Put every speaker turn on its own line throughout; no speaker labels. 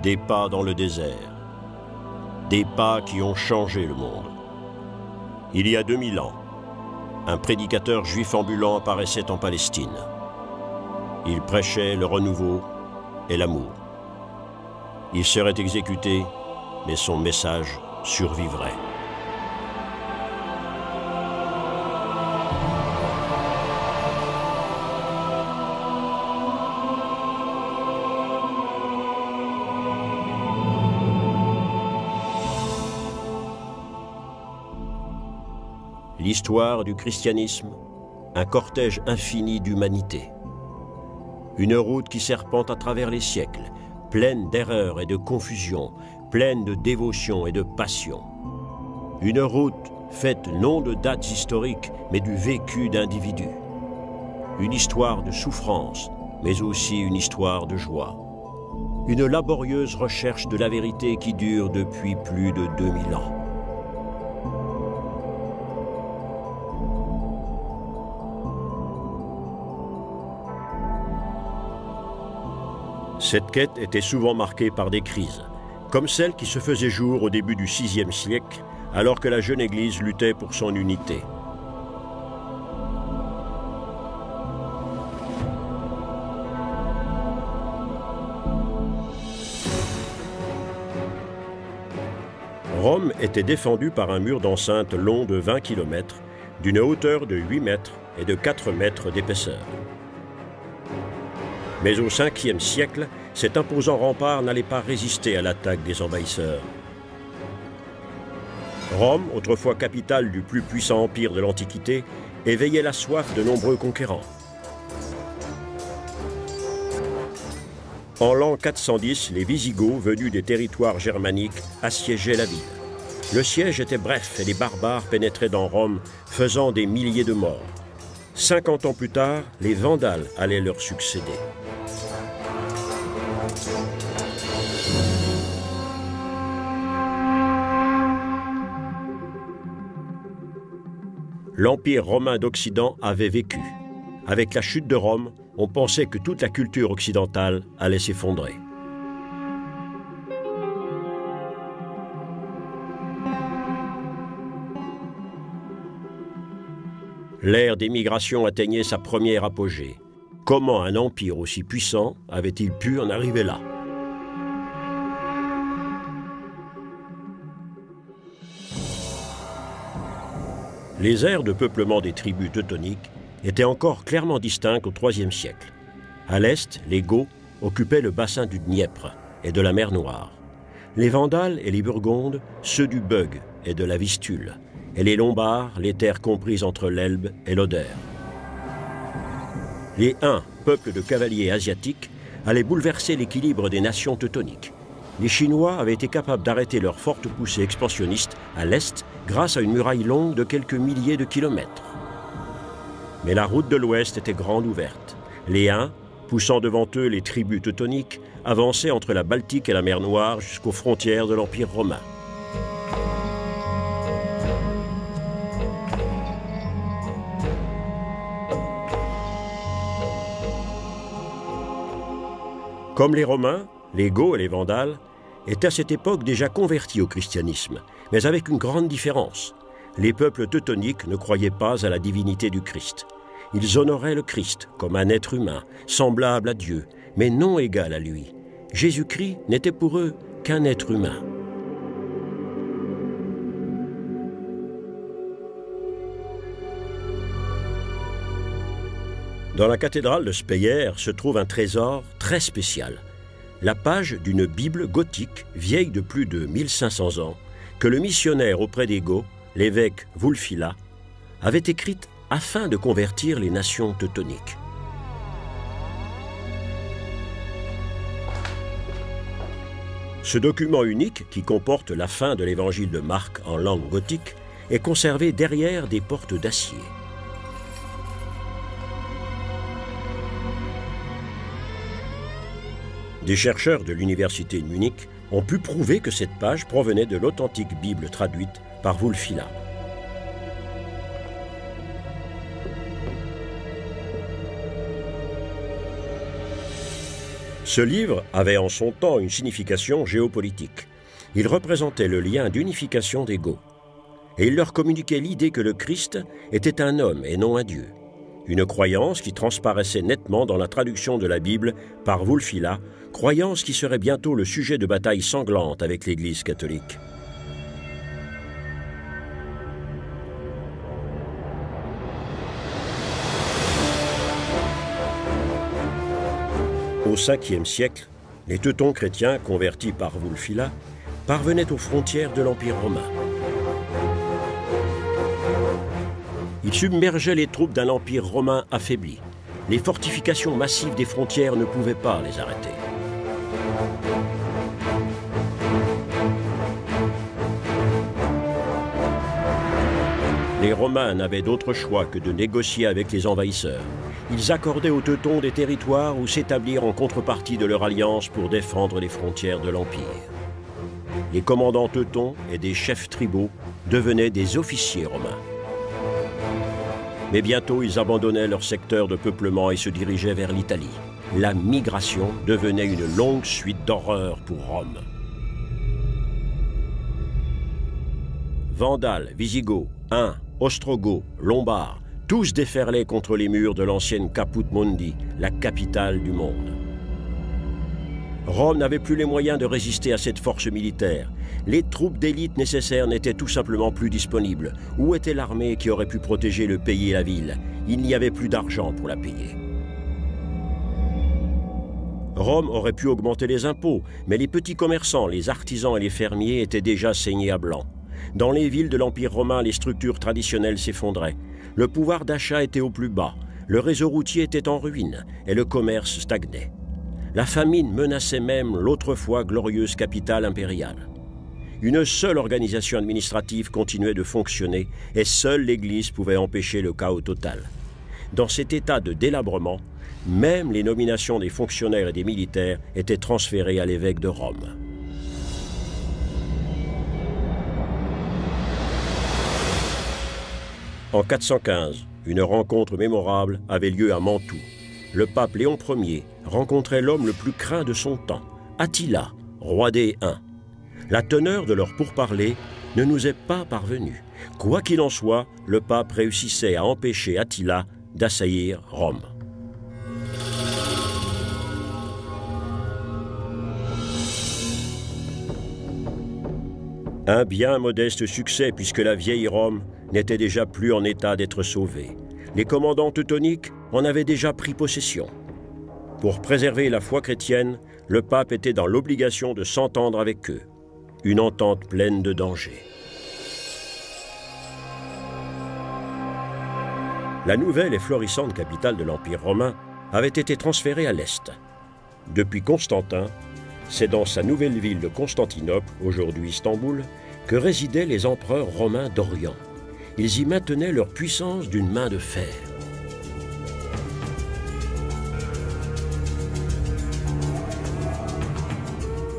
Des pas dans le désert. Des pas qui ont changé le monde. Il y a 2000 ans, un prédicateur juif ambulant apparaissait en Palestine. Il prêchait le renouveau et l'amour. Il serait exécuté, mais son message survivrait. L'histoire du christianisme, un cortège infini d'humanité. Une route qui serpente à travers les siècles, pleine d'erreurs et de confusion, pleine de dévotion et de passion. Une route faite non de dates historiques, mais du vécu d'individus. Une histoire de souffrance, mais aussi une histoire de joie. Une laborieuse recherche de la vérité qui dure depuis plus de 2000 ans. Cette quête était souvent marquée par des crises, comme celle qui se faisait jour au début du VIe siècle, alors que la jeune Église luttait pour son unité. Rome était défendue par un mur d'enceinte long de 20 km, d'une hauteur de 8 mètres et de 4 mètres d'épaisseur. Mais au 5e siècle, cet imposant rempart n'allait pas résister à l'attaque des envahisseurs. Rome, autrefois capitale du plus puissant empire de l'Antiquité, éveillait la soif de nombreux conquérants. En l'an 410, les Visigoths, venus des territoires germaniques, assiégeaient la ville. Le siège était bref et les barbares pénétraient dans Rome, faisant des milliers de morts. 50 ans plus tard, les Vandales allaient leur succéder. L'Empire romain d'Occident avait vécu. Avec la chute de Rome, on pensait que toute la culture occidentale allait s'effondrer. L'ère des migrations atteignait sa première apogée. Comment un empire aussi puissant avait-il pu en arriver là ? Les aires de peuplement des tribus teutoniques étaient encore clairement distinctes au IIIe siècle. À l'est, les Goths occupaient le bassin du Dniepr et de la mer Noire. Les Vandales et les Burgondes, ceux du Bug et de la Vistule. Et les Lombards, les terres comprises entre l'Elbe et l'Oder. Les Huns, peuple de cavaliers asiatiques, allaient bouleverser l'équilibre des nations teutoniques. Les Chinois avaient été capables d'arrêter leur forte poussée expansionniste à l'est grâce à une muraille longue de quelques milliers de kilomètres. Mais la route de l'ouest était grande ouverte. Les Huns, poussant devant eux les tribus teutoniques, avançaient entre la Baltique et la mer Noire jusqu'aux frontières de l'Empire romain. Comme les Romains, les Goths et les Vandales étaient à cette époque déjà convertis au christianisme, mais avec une grande différence. Les peuples teutoniques ne croyaient pas à la divinité du Christ. Ils honoraient le Christ comme un être humain, semblable à Dieu, mais non égal à lui. Jésus-Christ n'était pour eux qu'un être humain. Dans la cathédrale de Speyer se trouve un trésor très spécial. La page d'une Bible gothique, vieille de plus de 1500 ans, que le missionnaire auprès des Goths, l'évêque Wulfila, avait écrite afin de convertir les nations teutoniques. Ce document unique, qui comporte la fin de l'évangile de Marc en langue gothique, est conservé derrière des portes d'acier. Des chercheurs de l'université de Munich ont pu prouver que cette page provenait de l'authentique Bible traduite par Wulfila. Ce livre avait en son temps une signification géopolitique. Il représentait le lien d'unification des Goths. Et il leur communiquait l'idée que le Christ était un homme et non un Dieu. Une croyance qui transparaissait nettement dans la traduction de la Bible par Wulfila, croyance qui serait bientôt le sujet de batailles sanglantes avec l'Église catholique. Au 5e siècle, les Teutons chrétiens, convertis par Wulfila, parvenaient aux frontières de l'Empire romain. Ils submergeaient les troupes d'un empire romain affaibli. Les fortifications massives des frontières ne pouvaient pas les arrêter. Les Romains n'avaient d'autre choix que de négocier avec les envahisseurs. Ils accordaient aux Teutons des territoires où s'établir en contrepartie de leur alliance pour défendre les frontières de l'Empire. Les commandants teutons et des chefs tribaux devenaient des officiers romains. Mais bientôt, ils abandonnaient leur secteur de peuplement et se dirigeaient vers l'Italie. La migration devenait une longue suite d'horreurs pour Rome. Vandales, Visigoths, Huns, Ostrogoths, Lombards, tous déferlaient contre les murs de l'ancienne Caput Mundi, la capitale du monde. Rome n'avait plus les moyens de résister à cette force militaire. Les troupes d'élite nécessaires n'étaient tout simplement plus disponibles. Où était l'armée qui aurait pu protéger le pays et la ville? Il n'y avait plus d'argent pour la payer. Rome aurait pu augmenter les impôts, mais les petits commerçants, les artisans et les fermiers étaient déjà saignés à blanc. Dans les villes de l'Empire romain, les structures traditionnelles s'effondraient. Le pouvoir d'achat était au plus bas, le réseau routier était en ruine et le commerce stagnait. La famine menaçait même l'autrefois glorieuse capitale impériale. Une seule organisation administrative continuait de fonctionner et seule l'Église pouvait empêcher le chaos total. Dans cet état de délabrement, même les nominations des fonctionnaires et des militaires étaient transférées à l'évêque de Rome. En 415, une rencontre mémorable avait lieu à Mantoue. Le pape Léon Ier rencontrait l'homme le plus craint de son temps, Attila, roi des Huns. La teneur de leur pourparlers ne nous est pas parvenue. Quoi qu'il en soit, le pape réussissait à empêcher Attila d'assaillir Rome. Un bien modeste succès puisque la vieille Rome n'était déjà plus en état d'être sauvée. Les commandants teutoniques en avaient déjà pris possession. Pour préserver la foi chrétienne, le pape était dans l'obligation de s'entendre avec eux. Une entente pleine de dangers. La nouvelle et florissante capitale de l'Empire romain avait été transférée à l'Est. Depuis Constantin, c'est dans sa nouvelle ville de Constantinople, aujourd'hui Istanbul, que résidaient les empereurs romains d'Orient. Ils y maintenaient leur puissance d'une main de fer.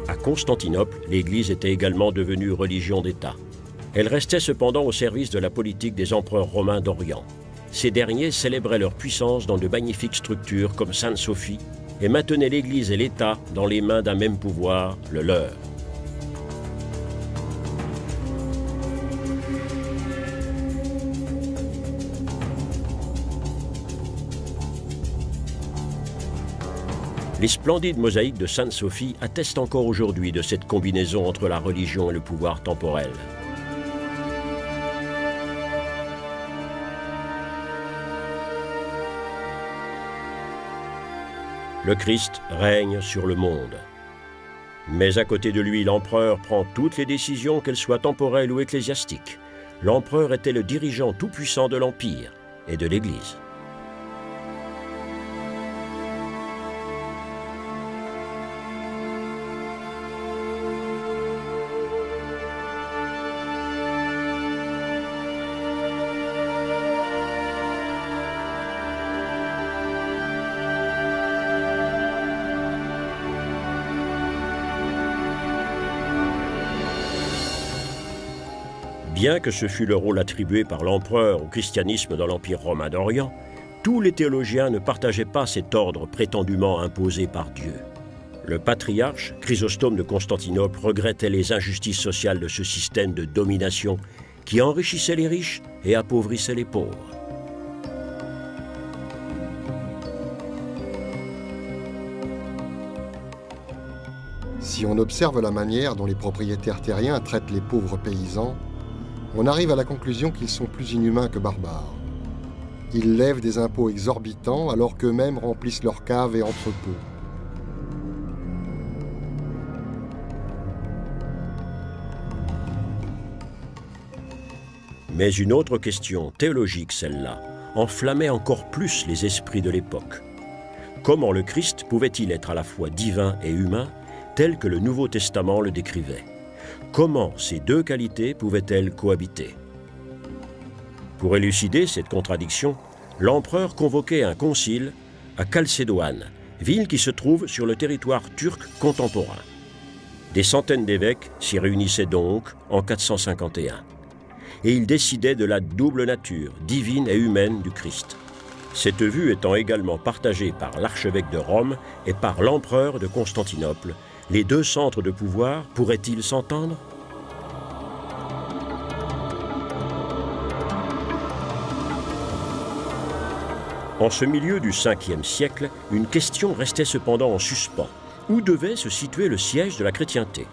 À Constantinople, l'Église était également devenue religion d'État. Elle restait cependant au service de la politique des empereurs romains d'Orient. Ces derniers célébraient leur puissance dans de magnifiques structures comme Sainte-Sophie et maintenaient l'Église et l'État dans les mains d'un même pouvoir, le leur. Les splendides mosaïques de Sainte-Sophie attestent encore aujourd'hui de cette combinaison entre la religion et le pouvoir temporel. Le Christ règne sur le monde. Mais à côté de lui, l'empereur prend toutes les décisions, qu'elles soient temporelles ou ecclésiastiques. L'empereur était le dirigeant tout-puissant de l'Empire et de l'Église. Bien que ce fût le rôle attribué par l'empereur au christianisme dans l'Empire romain d'Orient, tous les théologiens ne partageaient pas cet ordre prétendument imposé par Dieu. Le patriarche Chrysostome de Constantinople regrettait les injustices sociales de ce système de domination qui enrichissait les riches et appauvrissait les pauvres.
Si on observe la manière dont les propriétaires terriens traitent les pauvres paysans, on arrive à la conclusion qu'ils sont plus inhumains que barbares. Ils lèvent des impôts exorbitants alors qu'eux-mêmes remplissent leurs caves et entrepôts.
Mais une autre question, théologique celle-là, enflammait encore plus les esprits de l'époque. Comment le Christ pouvait-il être à la fois divin et humain, tel que le Nouveau Testament le décrivait? Comment ces deux qualités pouvaient-elles cohabiter? Pour élucider cette contradiction, l'empereur convoquait un concile à Chalcédoine, ville qui se trouve sur le territoire turc contemporain. Des centaines d'évêques s'y réunissaient donc en 451. Et ils décidaient de la double nature, divine et humaine, du Christ. Cette vue étant également partagée par l'archevêque de Rome et par l'empereur de Constantinople, les deux centres de pouvoir pourraient-ils s'entendre? En ce milieu du 5e siècle, une question restait cependant en suspens. Où devait se situer le siège de la chrétienté?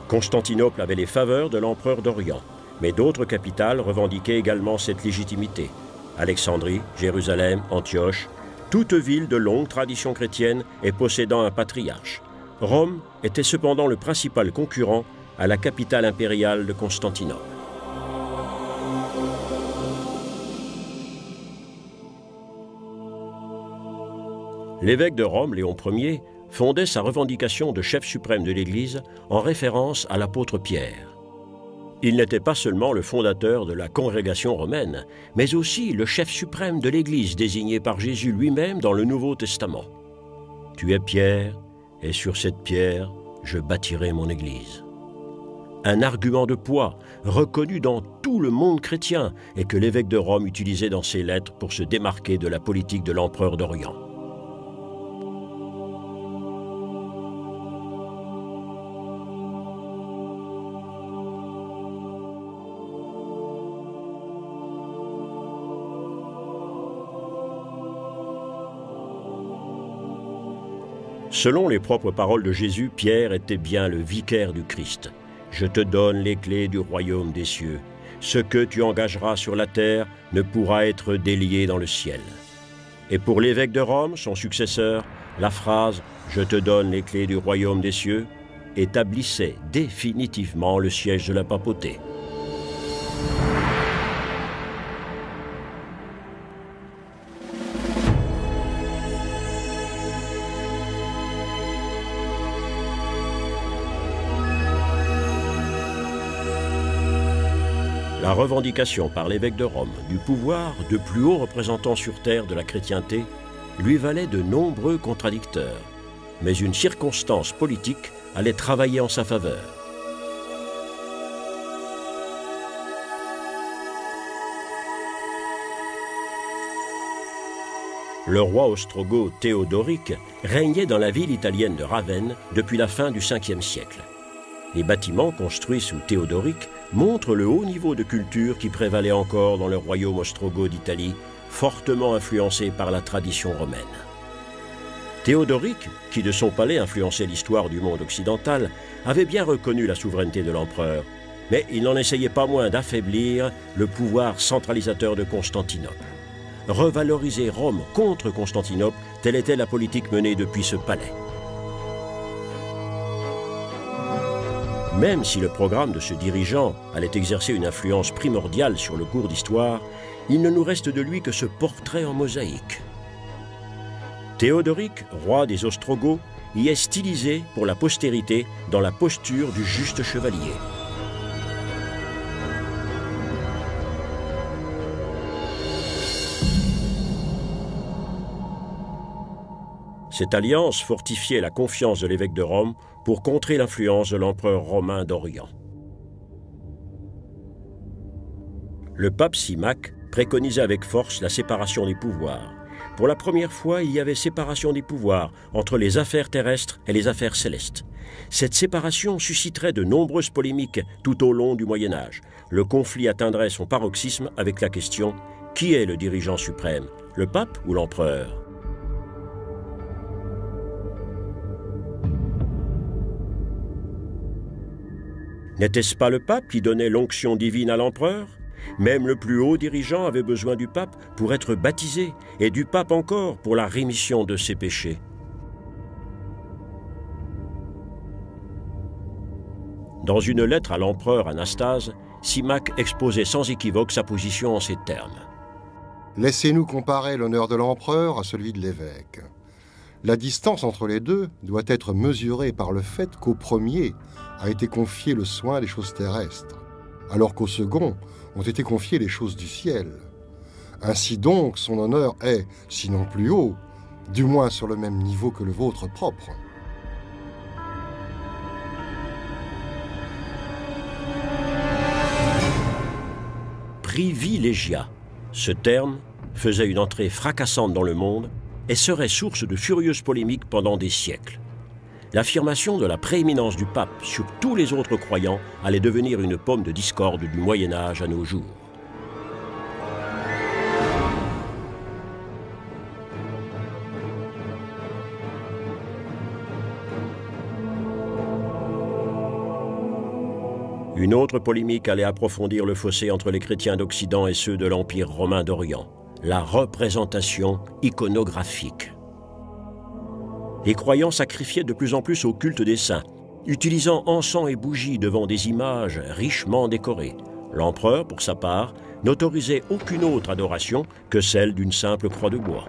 Constantinople avait les faveurs de l'empereur d'Orient, mais d'autres capitales revendiquaient également cette légitimité. Alexandrie, Jérusalem, Antioche, toutes villes de longue tradition chrétienne et possédant un patriarche. Rome était cependant le principal concurrent à la capitale impériale de Constantinople. L'évêque de Rome, Léon Ier, fondait sa revendication de chef suprême de l'Église en référence à l'apôtre Pierre. Il n'était pas seulement le fondateur de la congrégation romaine, mais aussi le chef suprême de l'Église désigné par Jésus lui-même dans le Nouveau Testament. « Tu es Pierre, et sur cette pierre, je bâtirai mon Église. » Un argument de poids, reconnu dans tout le monde chrétien, et que l'évêque de Rome utilisait dans ses lettres pour se démarquer de la politique de l'empereur d'Orient. Selon les propres paroles de Jésus, Pierre était bien le vicaire du Christ. « Je te donne les clés du royaume des cieux. Ce que tu engageras sur la terre ne pourra être délié dans le ciel. » Et pour l'évêque de Rome, son successeur, la phrase « Je te donne les clés du royaume des cieux » établissait définitivement le siège de la papauté. La revendication par l'évêque de Rome du pouvoir de plus haut représentant sur terre de la chrétienté lui valait de nombreux contradicteurs, mais une circonstance politique allait travailler en sa faveur. Le roi ostrogoth Théodoric régnait dans la ville italienne de Ravenne depuis la fin du 5e siècle. Les bâtiments construits sous Théodoric montrent le haut niveau de culture qui prévalait encore dans le royaume ostrogoth d'Italie, fortement influencé par la tradition romaine. Théodoric, qui de son palais influençait l'histoire du monde occidental, avait bien reconnu la souveraineté de l'empereur, mais il n'en essayait pas moins d'affaiblir le pouvoir centralisateur de Constantinople. Revaloriser Rome contre Constantinople, telle était la politique menée depuis ce palais. Même si le programme de ce dirigeant allait exercer une influence primordiale sur le cours d'histoire, il ne nous reste de lui que ce portrait en mosaïque. Théodoric, roi des Ostrogoths, y est stylisé pour la postérité dans la posture du juste chevalier. Cette alliance fortifiait la confiance de l'évêque de Rome pour contrer l'influence de l'empereur romain d'Orient. Le pape Symmach préconisait avec force la séparation des pouvoirs, pour la première fois, il y avait séparation des pouvoirs entre les affaires terrestres et les affaires célestes. Cette séparation susciterait de nombreuses polémiques tout au long du Moyen-Âge. Le conflit atteindrait son paroxysme avec la question « Qui est le dirigeant suprême, le pape ou l'empereur ?» N'était-ce pas le pape qui donnait l'onction divine à l'empereur ? Même le plus haut dirigeant avait besoin du pape pour être baptisé, et du pape encore pour la rémission de ses péchés. Dans une lettre à l'empereur Anastase, Symmachus exposait sans équivoque sa position en ces termes.
« Laissez-nous comparer l'honneur de l'empereur à celui de l'évêque. La distance entre les deux doit être mesurée par le fait qu'au premier a été confié le soin des choses terrestres, alors qu'au second ont été confiées les choses du ciel. Ainsi donc, son honneur est, sinon plus haut, du moins sur le même niveau que le vôtre propre. »
Privilegia. Ce terme faisait une entrée fracassante dans le monde et serait source de furieuses polémiques pendant des siècles. L'affirmation de la prééminence du pape sur tous les autres croyants allait devenir une pomme de discorde du Moyen-Âge à nos jours. Une autre polémique allait approfondir le fossé entre les chrétiens d'Occident et ceux de l'Empire romain d'Orient, la représentation iconographique. Les croyants sacrifiaient de plus en plus au culte des saints, utilisant encens et bougies devant des images richement décorées. L'empereur, pour sa part, n'autorisait aucune autre adoration que celle d'une simple croix de bois.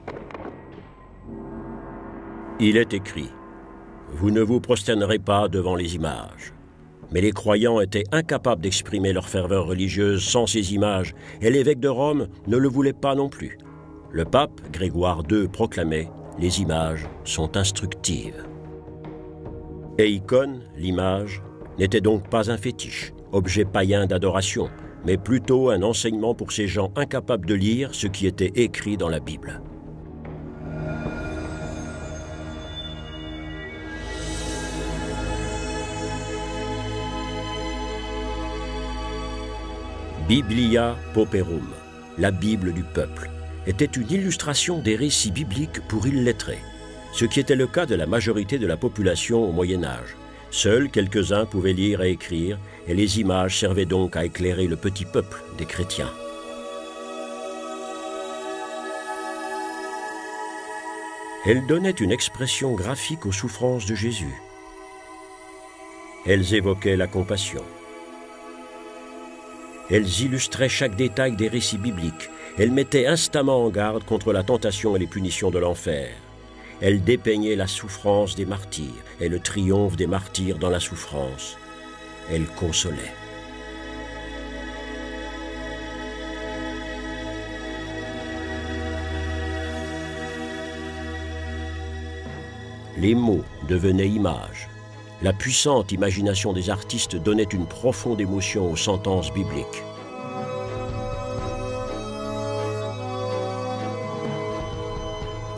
Il est écrit « Vous ne vous prosternerez pas devant les images ». Mais les croyants étaient incapables d'exprimer leur ferveur religieuse sans ces images, et l'évêque de Rome ne le voulait pas non plus. Le pape Grégoire II proclamait « Les images sont instructives ». Et icône, l'image, n'était donc pas un fétiche, objet païen d'adoration, mais plutôt un enseignement pour ces gens incapables de lire ce qui était écrit dans la Bible. Biblia Pauperum, la Bible du peuple, était une illustration des récits bibliques pour illettrés, ce qui était le cas de la majorité de la population au Moyen-Âge. Seuls quelques-uns pouvaient lire et écrire, et les images servaient donc à éclairer le petit peuple des chrétiens. Elles donnaient une expression graphique aux souffrances de Jésus. Elles évoquaient la compassion. Elles illustraient chaque détail des récits bibliques. Elles mettaient instamment en garde contre la tentation et les punitions de l'enfer. Elles dépeignaient la souffrance des martyrs et le triomphe des martyrs dans la souffrance. Elles consolaient. Les mots devenaient images. La puissante imagination des artistes donnait une profonde émotion aux sentences bibliques.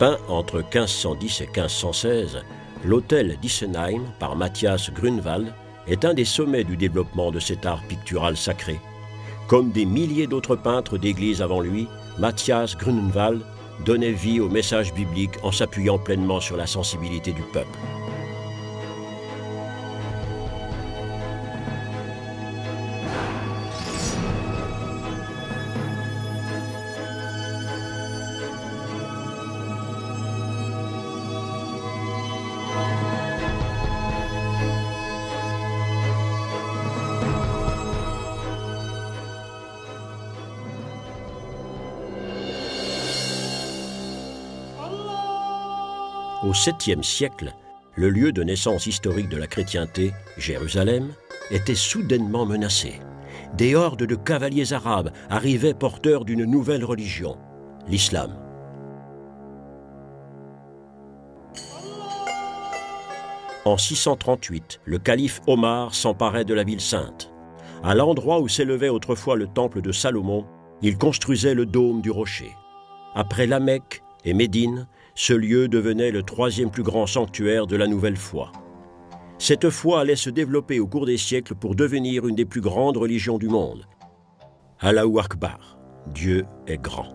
Peint entre 1510 et 1516, l'hôtel d'Issenheim par Matthias Grünewald est un des sommets du développement de cet art pictural sacré. Comme des milliers d'autres peintres d'église avant lui, Matthias Grünewald donnait vie au message biblique en s'appuyant pleinement sur la sensibilité du peuple. Au 7e siècle, le lieu de naissance historique de la chrétienté, Jérusalem, était soudainement menacé. Des hordes de cavaliers arabes arrivaient porteurs d'une nouvelle religion, l'islam. En 638, le calife Omar s'emparait de la ville sainte. À l'endroit où s'élevait autrefois le temple de Salomon, il construisait le dôme du rocher. Après la Mecque, et Médine, ce lieu devenait le troisième plus grand sanctuaire de la nouvelle foi. Cette foi allait se développer au cours des siècles pour devenir une des plus grandes religions du monde. Allahu Akbar, Dieu est grand.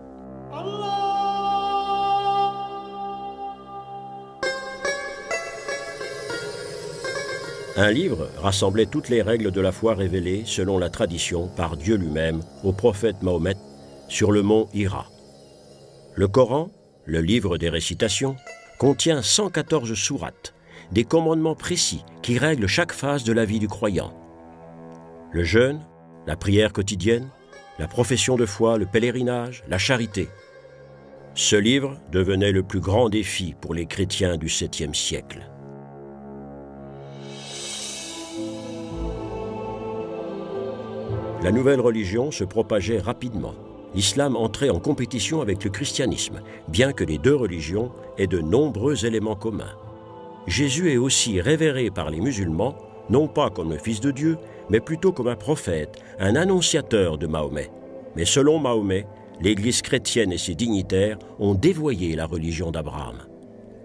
Un livre rassemblait toutes les règles de la foi révélées, selon la tradition, par Dieu lui-même, au prophète Mahomet, sur le mont Hira. Le Coran, le livre des récitations, contient 114 sourates, des commandements précis qui règlent chaque phase de la vie du croyant. Le jeûne, la prière quotidienne, la profession de foi, le pèlerinage, la charité. Ce livre devenait le plus grand défi pour les chrétiens du 7e siècle. La nouvelle religion se propageait rapidement. L'islam entrait en compétition avec le christianisme, bien que les deux religions aient de nombreux éléments communs. Jésus est aussi révéré par les musulmans, non pas comme le Fils de Dieu, mais plutôt comme un prophète, un annonciateur de Mahomet. Mais selon Mahomet, l'Église chrétienne et ses dignitaires ont dévoyé la religion d'Abraham.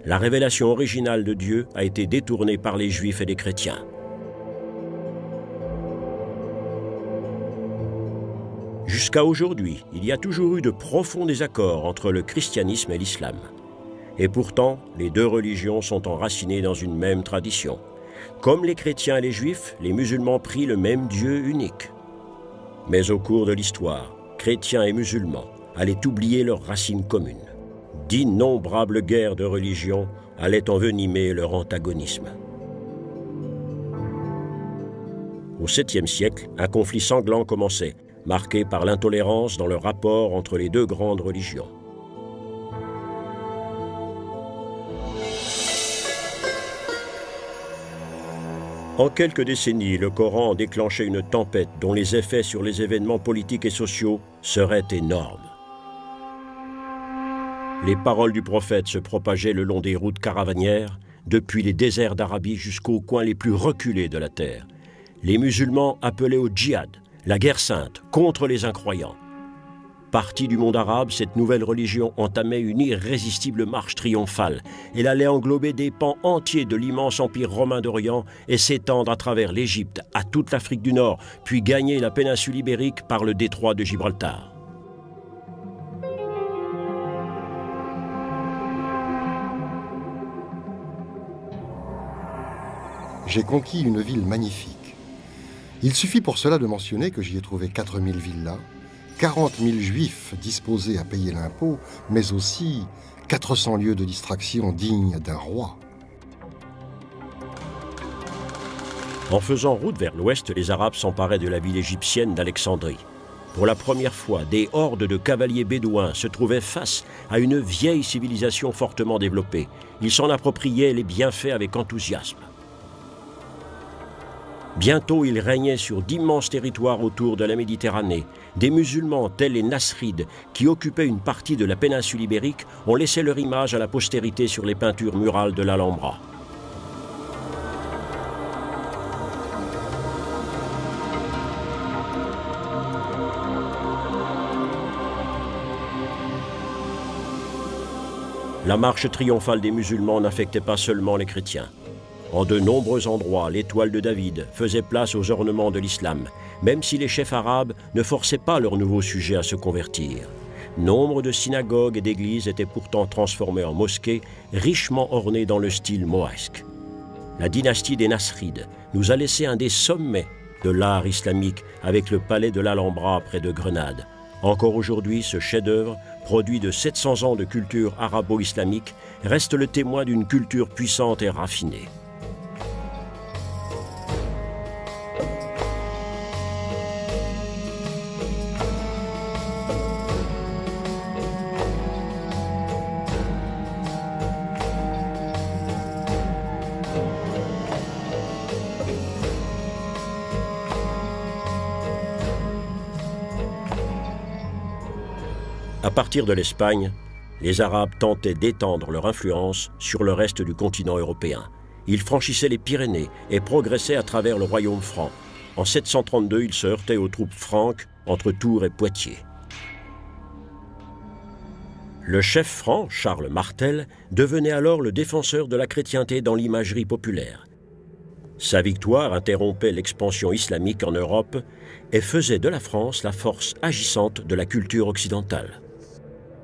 La révélation originale de Dieu a été détournée par les Juifs et les chrétiens. Jusqu'à aujourd'hui, il y a toujours eu de profonds désaccords entre le christianisme et l'islam. Et pourtant, les deux religions sont enracinées dans une même tradition. Comme les chrétiens et les juifs, les musulmans prient le même Dieu unique. Mais au cours de l'histoire, chrétiens et musulmans allaient oublier leurs racines communes. D'innombrables guerres de religion allaient envenimer leur antagonisme. Au 7e siècle, un conflit sanglant commençait, marqué par l'intolérance dans le rapport entre les deux grandes religions. En quelques décennies, le Coran déclenchait une tempête dont les effets sur les événements politiques et sociaux seraient énormes. Les paroles du prophète se propageaient le long des routes caravanières, depuis les déserts d'Arabie jusqu'aux coins les plus reculés de la terre. Les musulmans appelaient au djihad, la guerre sainte, contre les incroyants. Partie du monde arabe, cette nouvelle religion entamait une irrésistible marche triomphale. Elle allait englober des pans entiers de l'immense empire romain d'Orient et s'étendre à travers l'Égypte, à toute l'Afrique du Nord, puis gagner la péninsule ibérique par le détroit de Gibraltar.
J'ai conquis une ville magnifique. Il suffit pour cela de mentionner que j'y ai trouvé 4000 villas, 40 000 juifs disposés à payer l'impôt, mais aussi 400 lieux de distraction dignes d'un roi.
En faisant route vers l'ouest, les Arabes s'emparaient de la ville égyptienne d'Alexandrie. Pour la première fois, des hordes de cavaliers bédouins se trouvaient face à une vieille civilisation fortement développée. Ils s'en appropriaient les bienfaits avec enthousiasme. Bientôt, il régnait sur d'immenses territoires autour de la Méditerranée. Des musulmans tels les Nasrides, qui occupaient une partie de la péninsule ibérique, ont laissé leur image à la postérité sur les peintures murales de l'Alhambra. La marche triomphale des musulmans n'affectait pas seulement les chrétiens. En de nombreux endroits, l'étoile de David faisait place aux ornements de l'islam, même si les chefs arabes ne forçaient pas leurs nouveaux sujets à se convertir. Nombre de synagogues et d'églises étaient pourtant transformées en mosquées, richement ornées dans le style mauresque. La dynastie des Nasrides nous a laissé un des sommets de l'art islamique avec le palais de l'Alhambra près de Grenade. Encore aujourd'hui, ce chef-d'œuvre, produit de 700 ans de culture arabo-islamique, reste le témoin d'une culture puissante et raffinée. À partir de l'Espagne, les Arabes tentaient d'étendre leur influence sur le reste du continent européen. Ils franchissaient les Pyrénées et progressaient à travers le royaume franc. En 732, ils se heurtaient aux troupes franques entre Tours et Poitiers. Le chef franc, Charles Martel, devenait alors le défenseur de la chrétienté dans l'imagerie populaire. Sa victoire interrompait l'expansion islamique en Europe et faisait de la France la force agissante de la culture occidentale.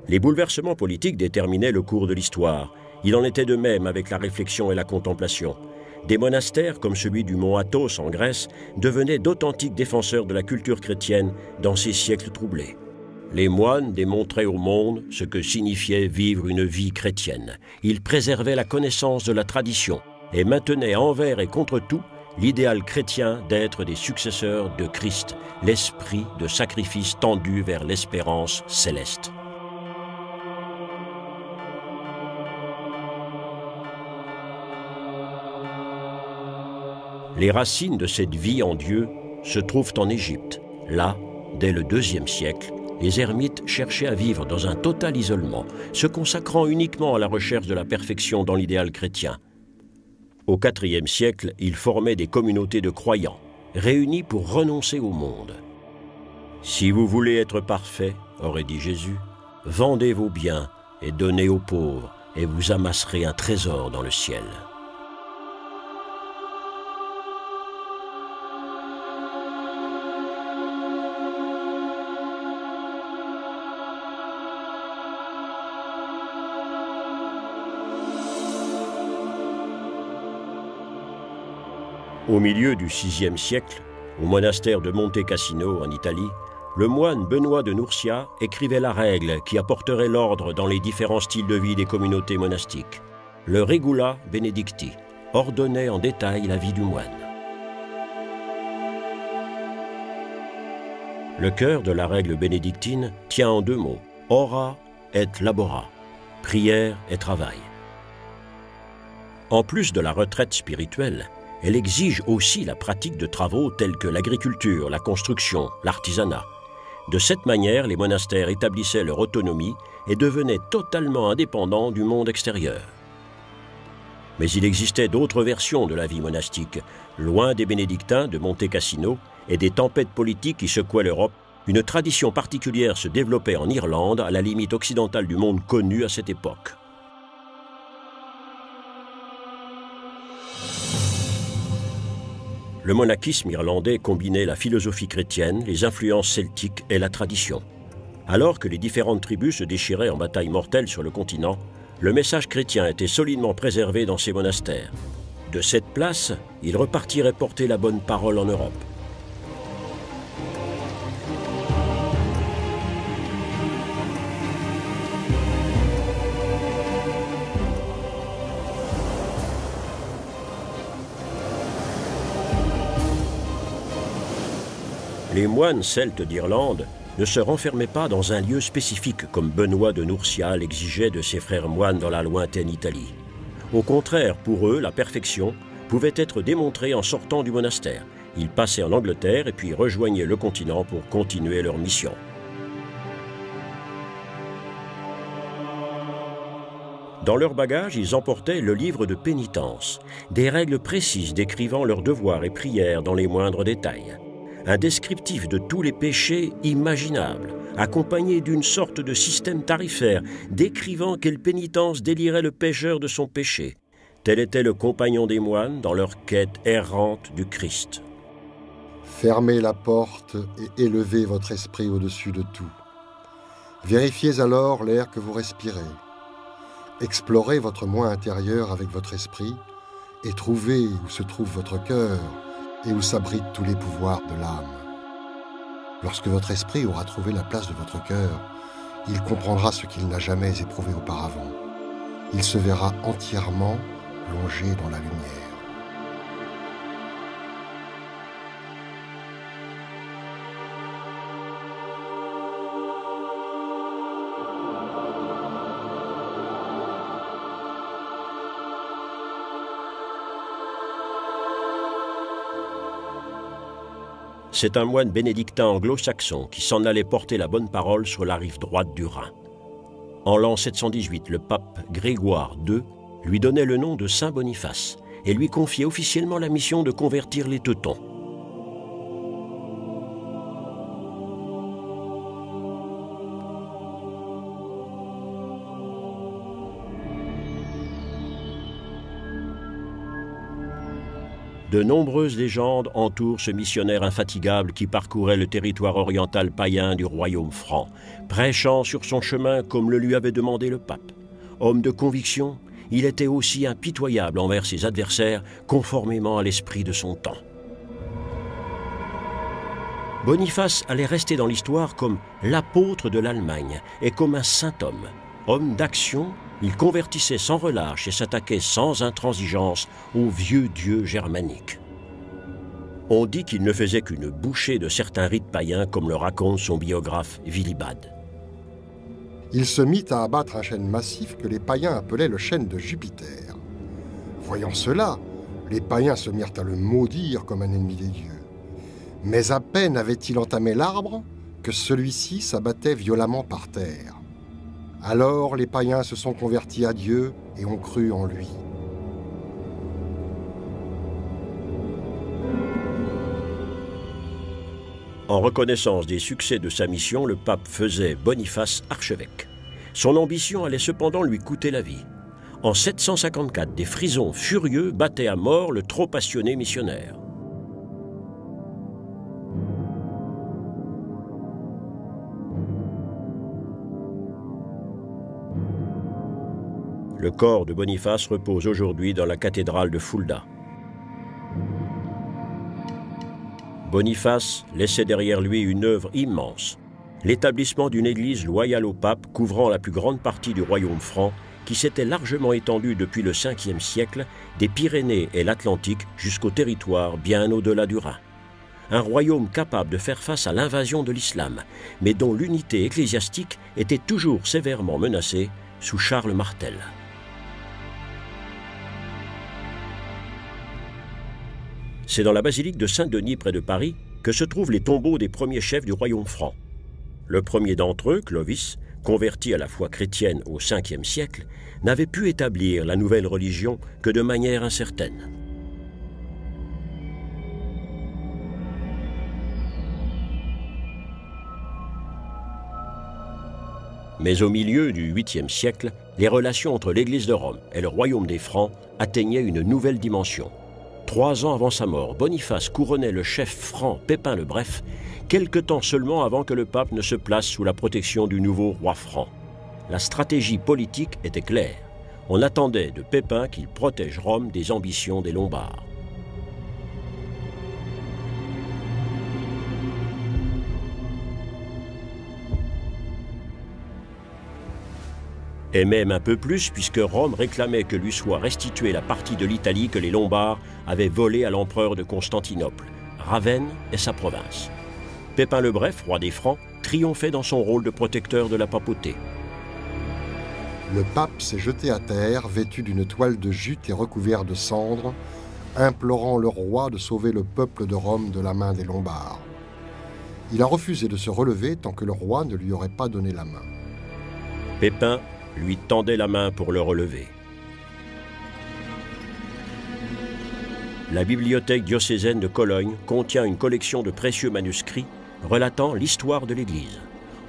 Les bouleversements politiques déterminaient le cours de l'histoire. Il en était de même avec la réflexion et la contemplation. Des monastères comme celui du mont Athos en Grèce devenaient d'authentiques défenseurs de la culture chrétienne dans ces siècles troublés. Les moines démontraient au monde ce que signifiait vivre une vie chrétienne. Ils préservaient la connaissance de la tradition et maintenaient envers et contre tout l'idéal chrétien d'être des successeurs de Christ, l'esprit de sacrifice tendu vers l'espérance céleste. Les racines de cette vie en Dieu se trouvent en Égypte. Là, dès le IIe siècle, les ermites cherchaient à vivre dans un total isolement, se consacrant uniquement à la recherche de la perfection dans l'idéal chrétien. Au IVe siècle, ils formaient des communautés de croyants, réunis pour renoncer au monde. « Si vous voulez être parfaits, aurait dit Jésus, vendez vos biens et donnez aux pauvres, et vous amasserez un trésor dans le ciel. » Au milieu du VIe siècle, au monastère de Monte Cassino en Italie, le moine Benoît de Nursia écrivait la règle qui apporterait l'ordre dans les différents styles de vie des communautés monastiques. Le Regula Benedicti ordonnait en détail la vie du moine. Le cœur de la règle bénédictine tient en deux mots, ora et labora, prière et travail. En plus de la retraite spirituelle, elle exige aussi la pratique de travaux tels que l'agriculture, la construction, l'artisanat. De cette manière, les monastères établissaient leur autonomie et devenaient totalement indépendants du monde extérieur. Mais il existait d'autres versions de la vie monastique. Loin des bénédictins de Monte Cassino et des tempêtes politiques qui secouaient l'Europe, une tradition particulière se développait en Irlande, à la limite occidentale du monde connu à cette époque. Le monachisme irlandais combinait la philosophie chrétienne, les influences celtiques et la tradition. Alors que les différentes tribus se déchiraient en bataille mortelle sur le continent, le message chrétien était solidement préservé dans ces monastères. De cette place, ils repartiraient porter la bonne parole en Europe. Les moines celtes d'Irlande ne se renfermaient pas dans un lieu spécifique comme Benoît de Nursia l'exigeait de ses frères moines dans la lointaine Italie. Au contraire, pour eux, la perfection pouvait être démontrée en sortant du monastère. Ils passaient en Angleterre et puis rejoignaient le continent pour continuer leur mission. Dans leur bagage, ils emportaient le livre de pénitence, des règles précises décrivant leurs devoirs et prières dans les moindres détails. Un descriptif de tous les péchés imaginables, accompagné d'une sorte de système tarifaire décrivant quelle pénitence délierait le pécheur de son péché. Tel était le compagnon des moines dans leur quête errante du Christ.
Fermez la porte et élevez votre esprit au-dessus de tout. Vérifiez alors l'air que vous respirez. Explorez votre moi intérieur avec votre esprit et trouvez où se trouve votre cœur et où s'abritent tous les pouvoirs de l'âme. Lorsque votre esprit aura trouvé la place de votre cœur, il comprendra ce qu'il n'a jamais éprouvé auparavant. Il se verra entièrement plongé dans la lumière.
C'est un moine bénédictin anglo-saxon qui s'en allait porter la bonne parole sur la rive droite du Rhin. En l'an 718, le pape Grégoire II lui donnait le nom de Saint Boniface et lui confiait officiellement la mission de convertir les Teutons. De nombreuses légendes entourent ce missionnaire infatigable qui parcourait le territoire oriental païen du royaume franc, prêchant sur son chemin comme le lui avait demandé le pape. Homme de conviction, il était aussi impitoyable envers ses adversaires, conformément à l'esprit de son temps. Boniface allait rester dans l'histoire comme l'apôtre de l'Allemagne et comme un saint homme. Homme d'action, il convertissait sans relâche et s'attaquait sans intransigeance aux vieux dieux germaniques. On dit qu'il ne faisait qu'une bouchée de certains rites païens, comme le raconte son biographe Willibald.
Il se mit à abattre un chêne massif que les païens appelaient le chêne de Jupiter. Voyant cela, les païens se mirent à le maudire comme un ennemi des dieux. Mais à peine avait-il entamé l'arbre que celui-ci s'abattait violemment par terre. Alors les païens se sont convertis à Dieu et ont cru en lui.
En reconnaissance des succès de sa mission, le pape faisait Boniface archevêque. Son ambition allait cependant lui coûter la vie. En 754, des frisons furieux battaient à mort le trop passionné missionnaire. Le corps de Boniface repose aujourd'hui dans la cathédrale de Fulda. Boniface laissait derrière lui une œuvre immense, l'établissement d'une église loyale au pape couvrant la plus grande partie du royaume franc qui s'était largement étendue depuis le 5e siècle des Pyrénées et l'Atlantique jusqu'au territoire bien au-delà du Rhin. Un royaume capable de faire face à l'invasion de l'islam, mais dont l'unité ecclésiastique était toujours sévèrement menacée sous Charles Martel. C'est dans la basilique de Saint-Denis, près de Paris, que se trouvent les tombeaux des premiers chefs du royaume franc. Le premier d'entre eux, Clovis, converti à la foi chrétienne au 5e siècle, n'avait pu établir la nouvelle religion que de manière incertaine. Mais au milieu du 8e siècle, les relations entre l'Église de Rome et le royaume des Francs atteignaient une nouvelle dimension. 3 ans avant sa mort, Boniface couronnait le chef franc Pépin le Bref, quelque temps seulement avant que le pape ne se place sous la protection du nouveau roi franc. La stratégie politique était claire. On attendait de Pépin qu'il protège Rome des ambitions des Lombards. Et même un peu plus, puisque Rome réclamait que lui soit restituée la partie de l'Italie que les Lombards avaient volée à l'empereur de Constantinople, Ravenne et sa province. Pépin le Bref, roi des Francs, triomphait dans son rôle de protecteur de la papauté.
Le pape s'est jeté à terre, vêtu d'une toile de jute et recouvert de cendres, implorant le roi de sauver le peuple de Rome de la main des Lombards. Il a refusé de se relever tant que le roi ne lui aurait pas donné la main.
Pépin lui tendait la main pour le relever. La bibliothèque diocésaine de Cologne contient une collection de précieux manuscrits relatant l'histoire de l'Église.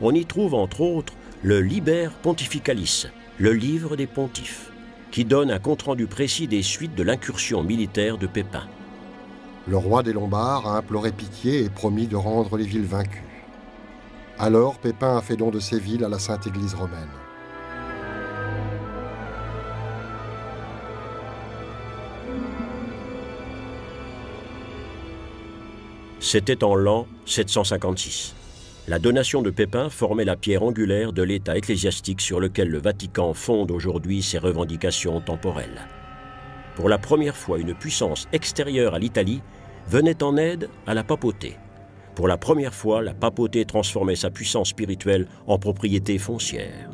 On y trouve entre autres le Liber Pontificalis, le livre des pontifes, qui donne un compte-rendu précis des suites de l'incursion militaire de Pépin.
Le roi des Lombards a imploré pitié et promis de rendre les villes vaincues. Alors Pépin a fait don de ces villes à la Sainte Église romaine.
C'était en l'an 756. La donation de Pépin formait la pierre angulaire de l'État ecclésiastique sur lequel le Vatican fonde aujourd'hui ses revendications temporelles. Pour la première fois, une puissance extérieure à l'Italie venait en aide à la papauté. Pour la première fois, la papauté transformait sa puissance spirituelle en propriété foncière.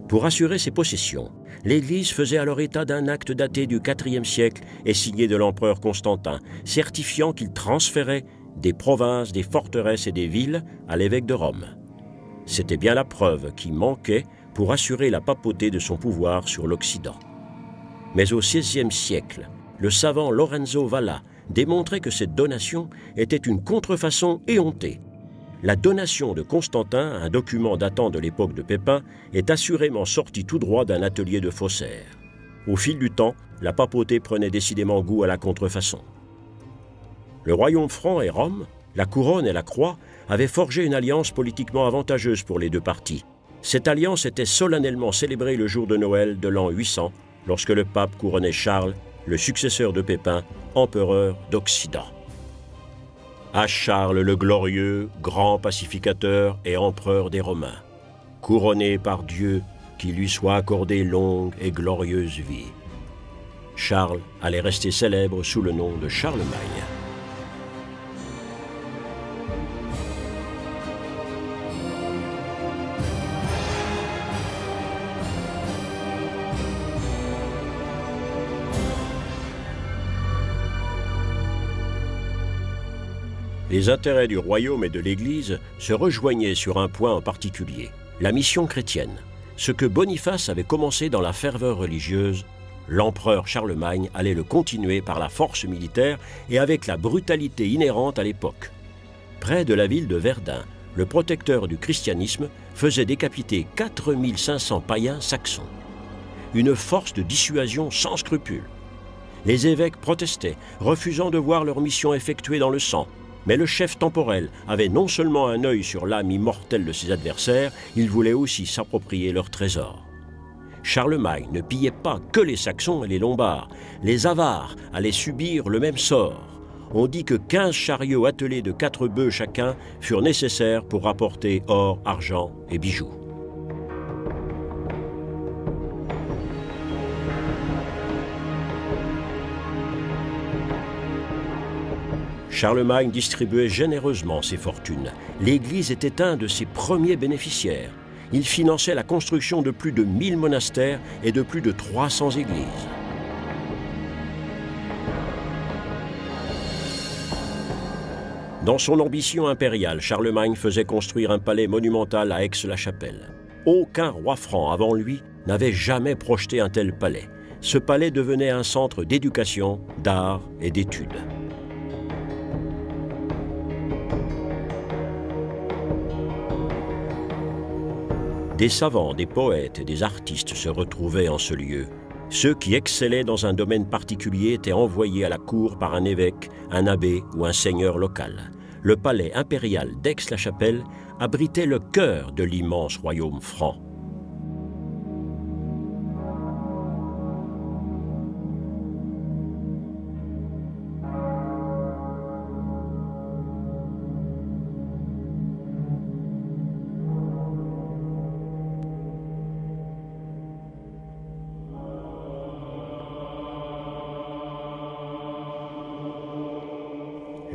Pour assurer ses possessions, l'Église faisait alors état d'un acte daté du IVe siècle et signé de l'empereur Constantin, certifiant qu'il transférait des provinces, des forteresses et des villes à l'évêque de Rome. C'était bien la preuve qui manquait pour assurer la papauté de son pouvoir sur l'Occident. Mais au XVIe siècle, le savant Lorenzo Valla démontrait que cette donation était une contrefaçon éhontée. La donation de Constantin, un document datant de l'époque de Pépin, est assurément sorti tout droit d'un atelier de faussaires. Au fil du temps, la papauté prenait décidément goût à la contrefaçon. Le royaume franc et Rome, la couronne et la croix, avaient forgé une alliance politiquement avantageuse pour les deux parties. Cette alliance était solennellement célébrée le jour de Noël de l'an 800, lorsque le pape couronnait Charles, le successeur de Pépin, empereur d'Occident. À Charles le Glorieux, grand pacificateur et empereur des Romains, couronné par Dieu, qu'il lui soit accordé longue et glorieuse vie. Charles allait rester célèbre sous le nom de Charlemagne. Les intérêts du royaume et de l'Église se rejoignaient sur un point en particulier, la mission chrétienne. Ce que Boniface avait commencé dans la ferveur religieuse, l'empereur Charlemagne allait le continuer par la force militaire et avec la brutalité inhérente à l'époque. Près de la ville de Verdun, le protecteur du christianisme faisait décapiter 4500 païens saxons. Une force de dissuasion sans scrupule. Les évêques protestaient, refusant de voir leur mission effectuée dans le sang. Mais le chef temporel avait non seulement un œil sur l'âme immortelle de ses adversaires, il voulait aussi s'approprier leur trésor. Charlemagne ne pillait pas que les Saxons et les Lombards. Les Avars allaient subir le même sort. On dit que 15 chariots attelés de 4 bœufs chacun furent nécessaires pour rapporter or, argent et bijoux. Charlemagne distribuait généreusement ses fortunes. L'Église était un de ses premiers bénéficiaires. Il finançait la construction de plus de 1000 monastères et de plus de 300 églises. Dans son ambition impériale, Charlemagne faisait construire un palais monumental à Aix-la-Chapelle. Aucun roi franc avant lui n'avait jamais projeté un tel palais. Ce palais devenait un centre d'éducation, d'art et d'études. Des savants, des poètes et des artistes se retrouvaient en ce lieu. Ceux qui excellaient dans un domaine particulier étaient envoyés à la cour par un évêque, un abbé ou un seigneur local. Le palais impérial d'Aix-la-Chapelle abritait le cœur de l'immense royaume franc.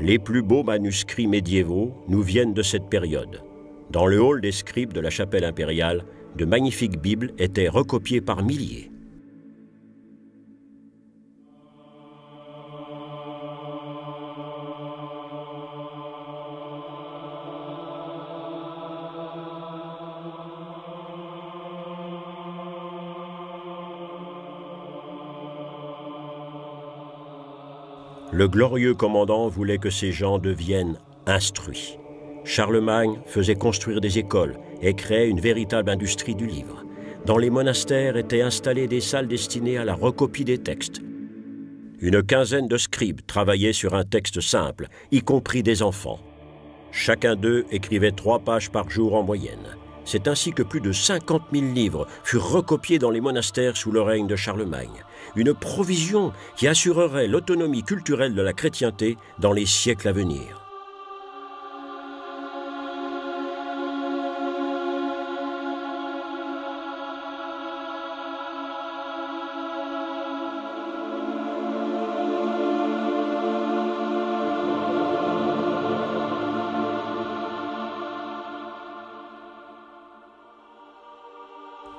Les plus beaux manuscrits médiévaux nous viennent de cette période. Dans le hall des scribes de la chapelle impériale, de magnifiques Bibles étaient recopiées par milliers. Le glorieux commandant voulait que ces gens deviennent instruits. Charlemagne faisait construire des écoles et créait une véritable industrie du livre. Dans les monastères étaient installées des salles destinées à la recopie des textes. Une quinzaine de scribes travaillaient sur un texte simple, y compris des enfants. Chacun d'eux écrivait 3 pages par jour en moyenne. C'est ainsi que plus de 50 000 livres furent recopiés dans les monastères sous le règne de Charlemagne. Une provision qui assurerait l'autonomie culturelle de la chrétienté dans les siècles à venir.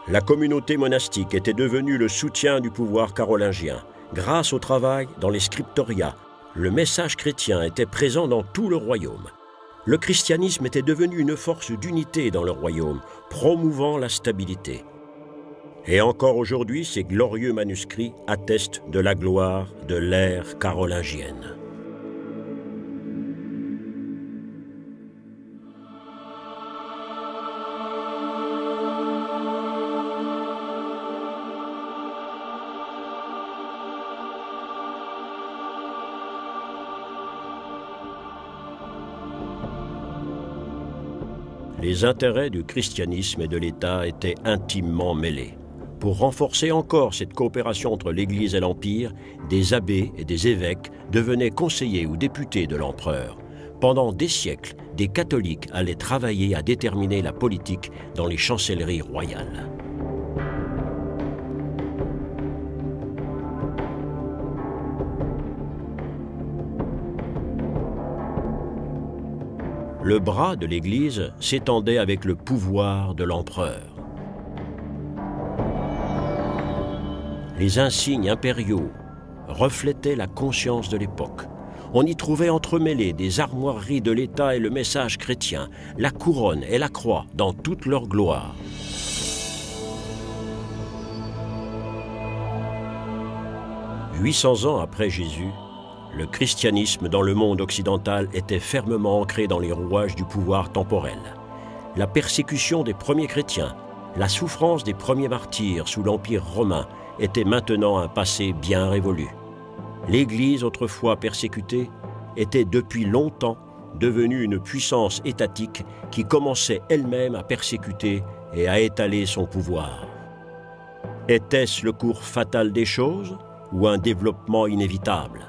La communauté monastique était devenue le soutien du pouvoir carolingien. Grâce au travail dans les scriptoria, le message chrétien était présent dans tout le royaume. Le christianisme était devenu une force d'unité dans le royaume, promouvant la stabilité. Et encore aujourd'hui, ces glorieux manuscrits attestent de la gloire de l'ère carolingienne. Les intérêts du christianisme et de l'État étaient intimement mêlés. Pour renforcer encore cette coopération entre l'Église et l'Empire, des abbés et des évêques devenaient conseillers ou députés de l'empereur. Pendant des siècles, des catholiques allaient travailler à déterminer la politique dans les chancelleries royales. Le bras de l'Église s'étendait avec le pouvoir de l'empereur. Les insignes impériaux reflétaient la conscience de l'époque. On y trouvait entremêlés des armoiries de l'État et le message chrétien, la couronne et la croix dans toute leur gloire. « 800 ans après Jésus, le christianisme dans le monde occidental était fermement ancré dans les rouages du pouvoir temporel. La persécution des premiers chrétiens, la souffrance des premiers martyrs sous l'Empire romain était maintenant un passé bien révolu. L'Église, autrefois persécutée, était depuis longtemps devenue une puissance étatique qui commençait elle-même à persécuter et à étaler son pouvoir. Était-ce le cours fatal des choses ou un développement inévitable?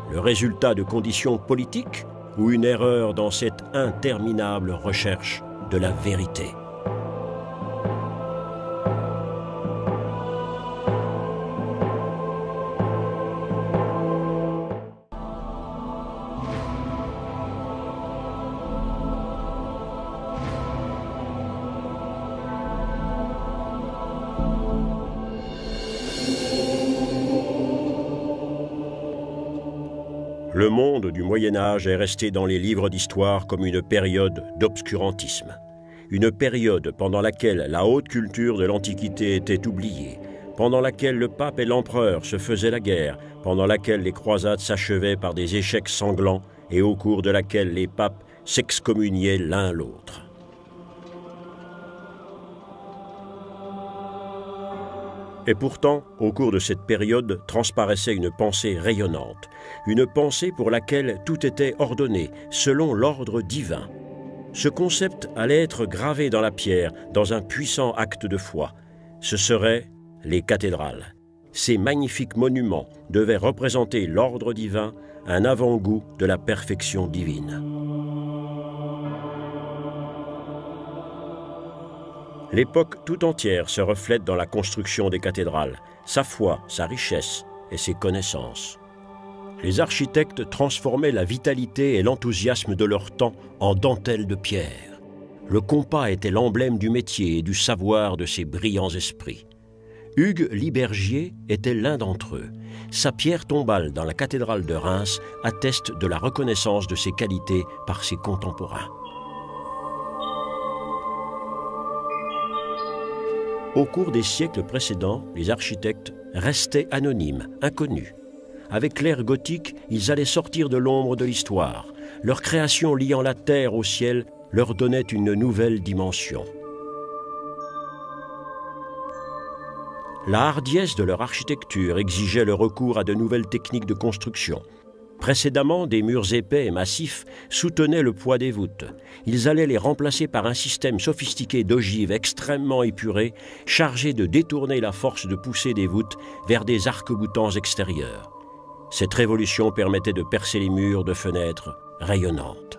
Le résultat de conditions politiques ou une erreur dans cette interminable recherche de la vérité? Le monde du Moyen-Âge est resté dans les livres d'histoire comme une période d'obscurantisme. Une période pendant laquelle la haute culture de l'Antiquité était oubliée, pendant laquelle le pape et l'empereur se faisaient la guerre, pendant laquelle les croisades s'achevaient par des échecs sanglants et au cours de laquelle les papes s'excommuniaient l'un l'autre. Et pourtant, au cours de cette période, transparaissait une pensée rayonnante, une pensée pour laquelle tout était ordonné, selon l'ordre divin. Ce concept allait être gravé dans la pierre, dans un puissant acte de foi. Ce seraient les cathédrales. Ces magnifiques monuments devaient représenter l'ordre divin, un avant-goût de la perfection divine. L'époque tout entière se reflète dans la construction des cathédrales, sa foi, sa richesse et ses connaissances. Les architectes transformaient la vitalité et l'enthousiasme de leur temps en dentelle de pierre. Le compas était l'emblème du métier et du savoir de ces brillants esprits. Hugues Libergier était l'un d'entre eux. Sa pierre tombale dans la cathédrale de Reims atteste de la reconnaissance de ses qualités par ses contemporains. Au cours des siècles précédents, les architectes restaient anonymes, inconnus. Avec l'ère gothique, ils allaient sortir de l'ombre de l'histoire. Leur création liant la terre au ciel leur donnait une nouvelle dimension. La hardiesse de leur architecture exigeait le recours à de nouvelles techniques de construction. Précédemment, des murs épais et massifs soutenaient le poids des voûtes. Ils allaient les remplacer par un système sophistiqué d'ogives extrêmement épurées, chargé de détourner la force de poussée des voûtes vers des arcs-boutants extérieurs. Cette révolution permettait de percer les murs de fenêtres rayonnantes.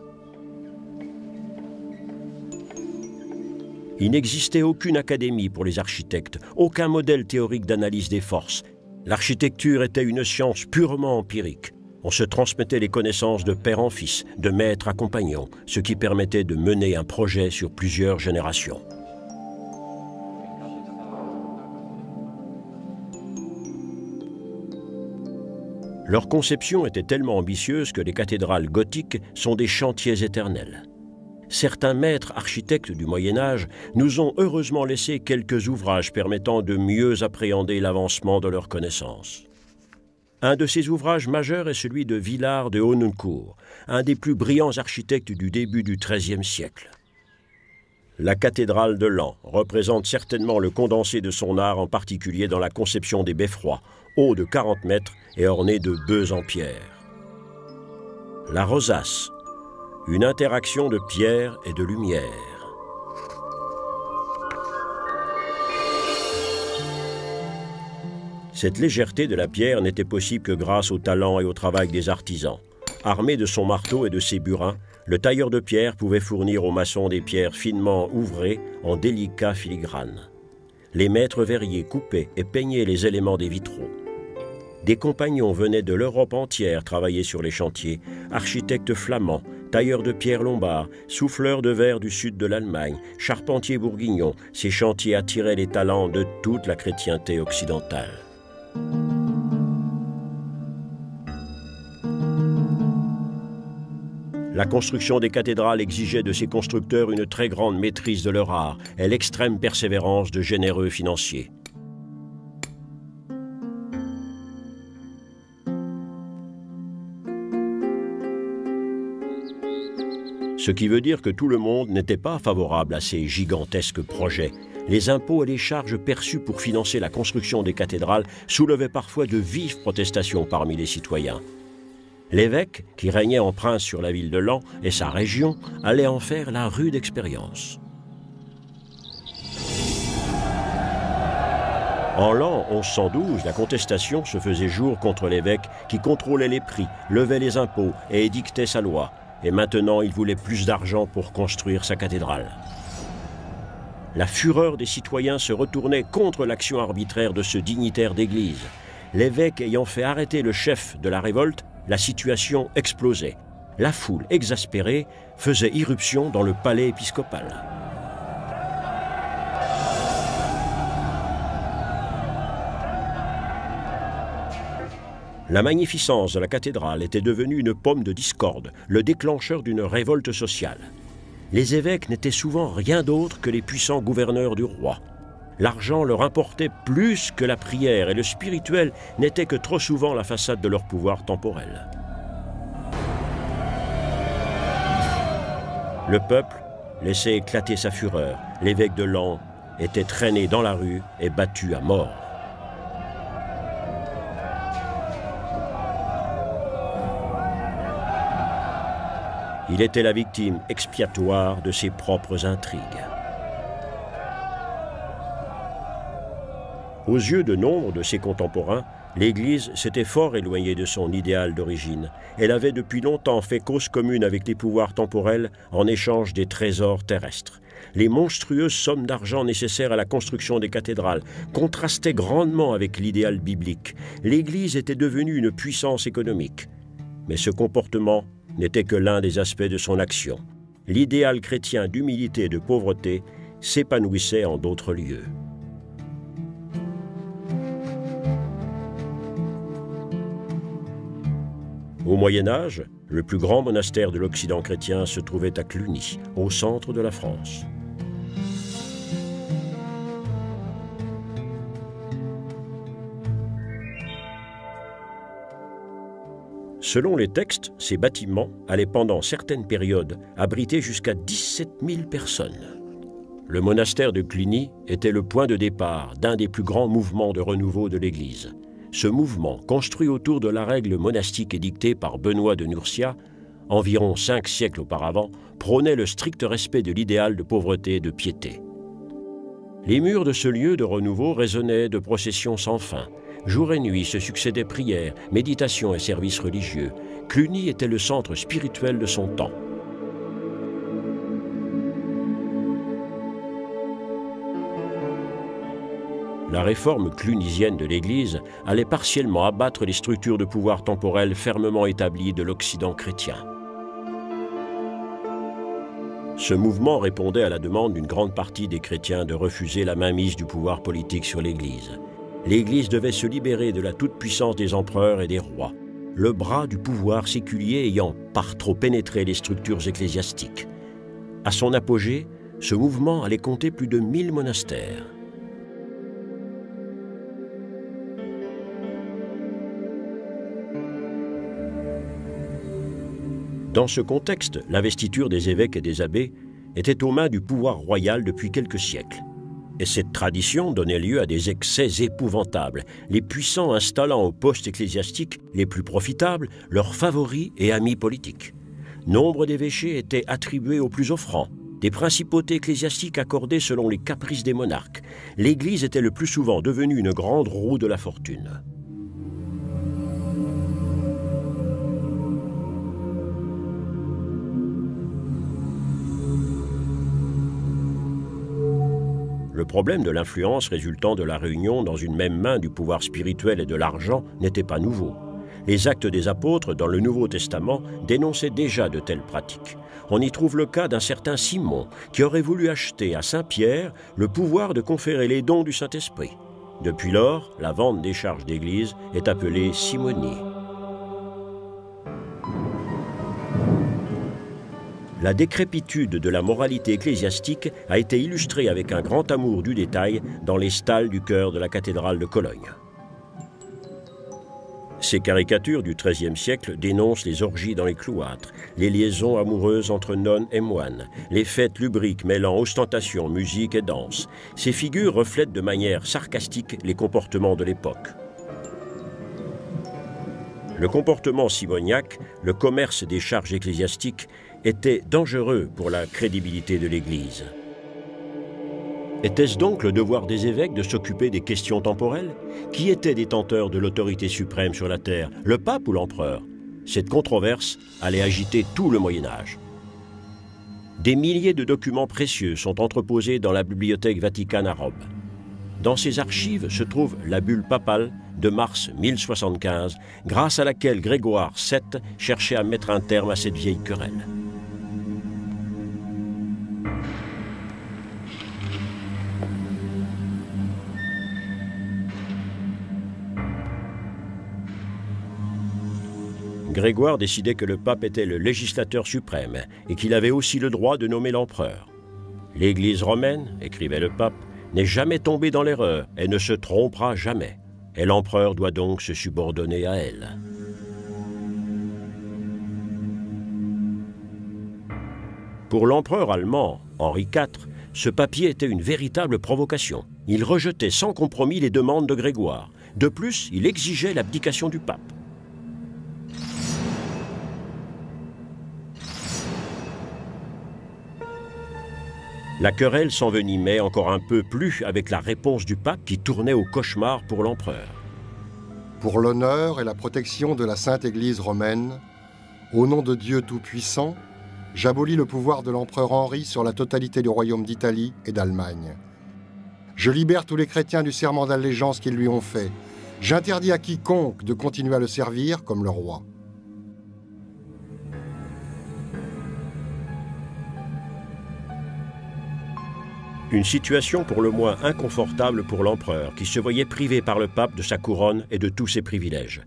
Il n'existait aucune académie pour les architectes, aucun modèle théorique d'analyse des forces. L'architecture était une science purement empirique. On se transmettait les connaissances de père en fils, de maître à compagnon, ce qui permettait de mener un projet sur plusieurs générations. Leur conception était tellement ambitieuse que les cathédrales gothiques sont des chantiers éternels. Certains maîtres architectes du Moyen-Âge nous ont heureusement laissé quelques ouvrages permettant de mieux appréhender l'avancement de leurs connaissances. Un de ces ouvrages majeurs est celui de Villard de Honnecourt, un des plus brillants architectes du début du XIIIe siècle. La cathédrale de Laon représente certainement le condensé de son art, en particulier dans la conception des beffrois, hauts de 40 mètres et ornés de bœufs en pierre. La rosace, une interaction de pierre et de lumière. Cette légèreté de la pierre n'était possible que grâce au talent et au travail des artisans. Armé de son marteau et de ses burins, le tailleur de pierre pouvait fournir aux maçons des pierres finement ouvrées en délicats filigranes. Les maîtres verriers coupaient et peignaient les éléments des vitraux. Des compagnons venaient de l'Europe entière travailler sur les chantiers, architectes flamands, tailleurs de pierre lombards, souffleurs de verre du sud de l'Allemagne, charpentiers bourguignons. Ces chantiers attiraient les talents de toute la chrétienté occidentale. La construction des cathédrales exigeait de ses constructeurs une très grande maîtrise de leur art et l'extrême persévérance de généreux financiers. Ce qui veut dire que tout le monde n'était pas favorable à ces gigantesques projets. Les impôts et les charges perçues pour financer la construction des cathédrales soulevaient parfois de vives protestations parmi les citoyens. L'évêque, qui régnait en prince sur la ville de Laon et sa région, allait en faire la rude expérience. En l'an 1112, la contestation se faisait jour contre l'évêque qui contrôlait les prix, levait les impôts et édictait sa loi. Et maintenant, il voulait plus d'argent pour construire sa cathédrale. La fureur des citoyens se retournait contre l'action arbitraire de ce dignitaire d'église. L'évêque ayant fait arrêter le chef de la révolte, la situation explosait. La foule, exaspérée, faisait irruption dans le palais épiscopal. La magnificence de la cathédrale était devenue une pomme de discorde, le déclencheur d'une révolte sociale. Les évêques n'étaient souvent rien d'autre que les puissants gouverneurs du roi. L'argent leur importait plus que la prière et le spirituel n'était que trop souvent la façade de leur pouvoir temporel. Le peuple laissait éclater sa fureur. L'évêque de Laon était traîné dans la rue et battu à mort. Il était la victime expiatoire de ses propres intrigues. Aux yeux de nombre de ses contemporains, l'Église s'était fort éloignée de son idéal d'origine. Elle avait depuis longtemps fait cause commune avec les pouvoirs temporels en échange des trésors terrestres. Les monstrueuses sommes d'argent nécessaires à la construction des cathédrales contrastaient grandement avec l'idéal biblique. L'Église était devenue une puissance économique. Mais ce comportement n'était que l'un des aspects de son action. L'idéal chrétien d'humilité et de pauvreté s'épanouissait en d'autres lieux. Au Moyen Âge, le plus grand monastère de l'Occident chrétien se trouvait à Cluny, au centre de la France. Selon les textes, ces bâtiments allaient pendant certaines périodes abriter jusqu'à 17 000 personnes. Le monastère de Cluny était le point de départ d'un des plus grands mouvements de renouveau de l'Église. Ce mouvement, construit autour de la règle monastique édictée par Benoît de Nursia, environ 5 siècles auparavant, prônait le strict respect de l'idéal de pauvreté et de piété. Les murs de ce lieu de renouveau résonnaient de processions sans fin. Jour et nuit se succédaient prières, méditations et services religieux. Cluny était le centre spirituel de son temps. La réforme clunisienne de l'Église allait partiellement abattre les structures de pouvoir temporel fermement établies de l'Occident chrétien. Ce mouvement répondait à la demande d'une grande partie des chrétiens de refuser la mainmise du pouvoir politique sur l'Église. L'Église devait se libérer de la toute-puissance des empereurs et des rois, le bras du pouvoir séculier ayant par trop pénétré les structures ecclésiastiques. À son apogée, ce mouvement allait compter plus de 1000 monastères. Dans ce contexte, l'investiture des évêques et des abbés était aux mains du pouvoir royal depuis quelques siècles. Et cette tradition donnait lieu à des excès épouvantables, les puissants installant aux postes ecclésiastiques les plus profitables leurs favoris et amis politiques. Nombre d'évêchés étaient attribués aux plus offrants. des principautés ecclésiastiques accordées selon les caprices des monarques, l'Église était le plus souvent devenue une grande roue de la fortune. Le problème de l'influence résultant de la réunion dans une même main du pouvoir spirituel et de l'argent n'était pas nouveau. Les actes des apôtres dans le Nouveau Testament dénonçaient déjà de telles pratiques. On y trouve le cas d'un certain Simon qui aurait voulu acheter à Saint Pierre le pouvoir de conférer les dons du Saint-Esprit. Depuis lors, la vente des charges d'église est appelée simonie. La décrépitude de la moralité ecclésiastique a été illustrée avec un grand amour du détail dans les stalles du chœur de la cathédrale de Cologne. Ces caricatures du XIIIe siècle dénoncent les orgies dans les cloîtres, les liaisons amoureuses entre nonnes et moines, les fêtes lubriques mêlant ostentation, musique et danse. Ces figures reflètent de manière sarcastique les comportements de l'époque. Le comportement simoniaque, le commerce des charges ecclésiastiques, était dangereux pour la crédibilité de l'Église. Était-ce donc le devoir des évêques de s'occuper des questions temporelles? Qui était détenteur de l'autorité suprême sur la terre, le pape ou l'empereur? Cette controverse allait agiter tout le Moyen-Âge. Des milliers de documents précieux sont entreposés dans la bibliothèque Vaticane à Rome. Dans ces archives se trouve la bulle papale de mars 1075, grâce à laquelle Grégoire VII cherchait à mettre un terme à cette vieille querelle. Grégoire décidait que le pape était le législateur suprême et qu'il avait aussi le droit de nommer l'empereur. L'Église romaine, écrivait le pape, n'est jamais tombée dans l'erreur et ne se trompera jamais. Et l'empereur doit donc se subordonner à elle. Pour l'empereur allemand, Henri IV, ce papier était une véritable provocation. Il rejetait sans compromis les demandes de Grégoire. De plus, il exigeait l'abdication du pape. La querelle s'envenimait encore un peu plus avec la réponse du pape qui tournait au cauchemar pour l'empereur.
Pour l'honneur et la protection de la Sainte Église romaine, au nom de Dieu Tout-Puissant, j'abolis le pouvoir de l'empereur Henri sur la totalité du royaume d'Italie et d'Allemagne. Je libère tous les chrétiens du serment d'allégeance qu'ils lui ont fait. J'interdis à quiconque de continuer à le servir comme le roi.
Une situation pour le moins inconfortable pour l'empereur, qui se voyait privé par le pape de sa couronne et de tous ses privilèges.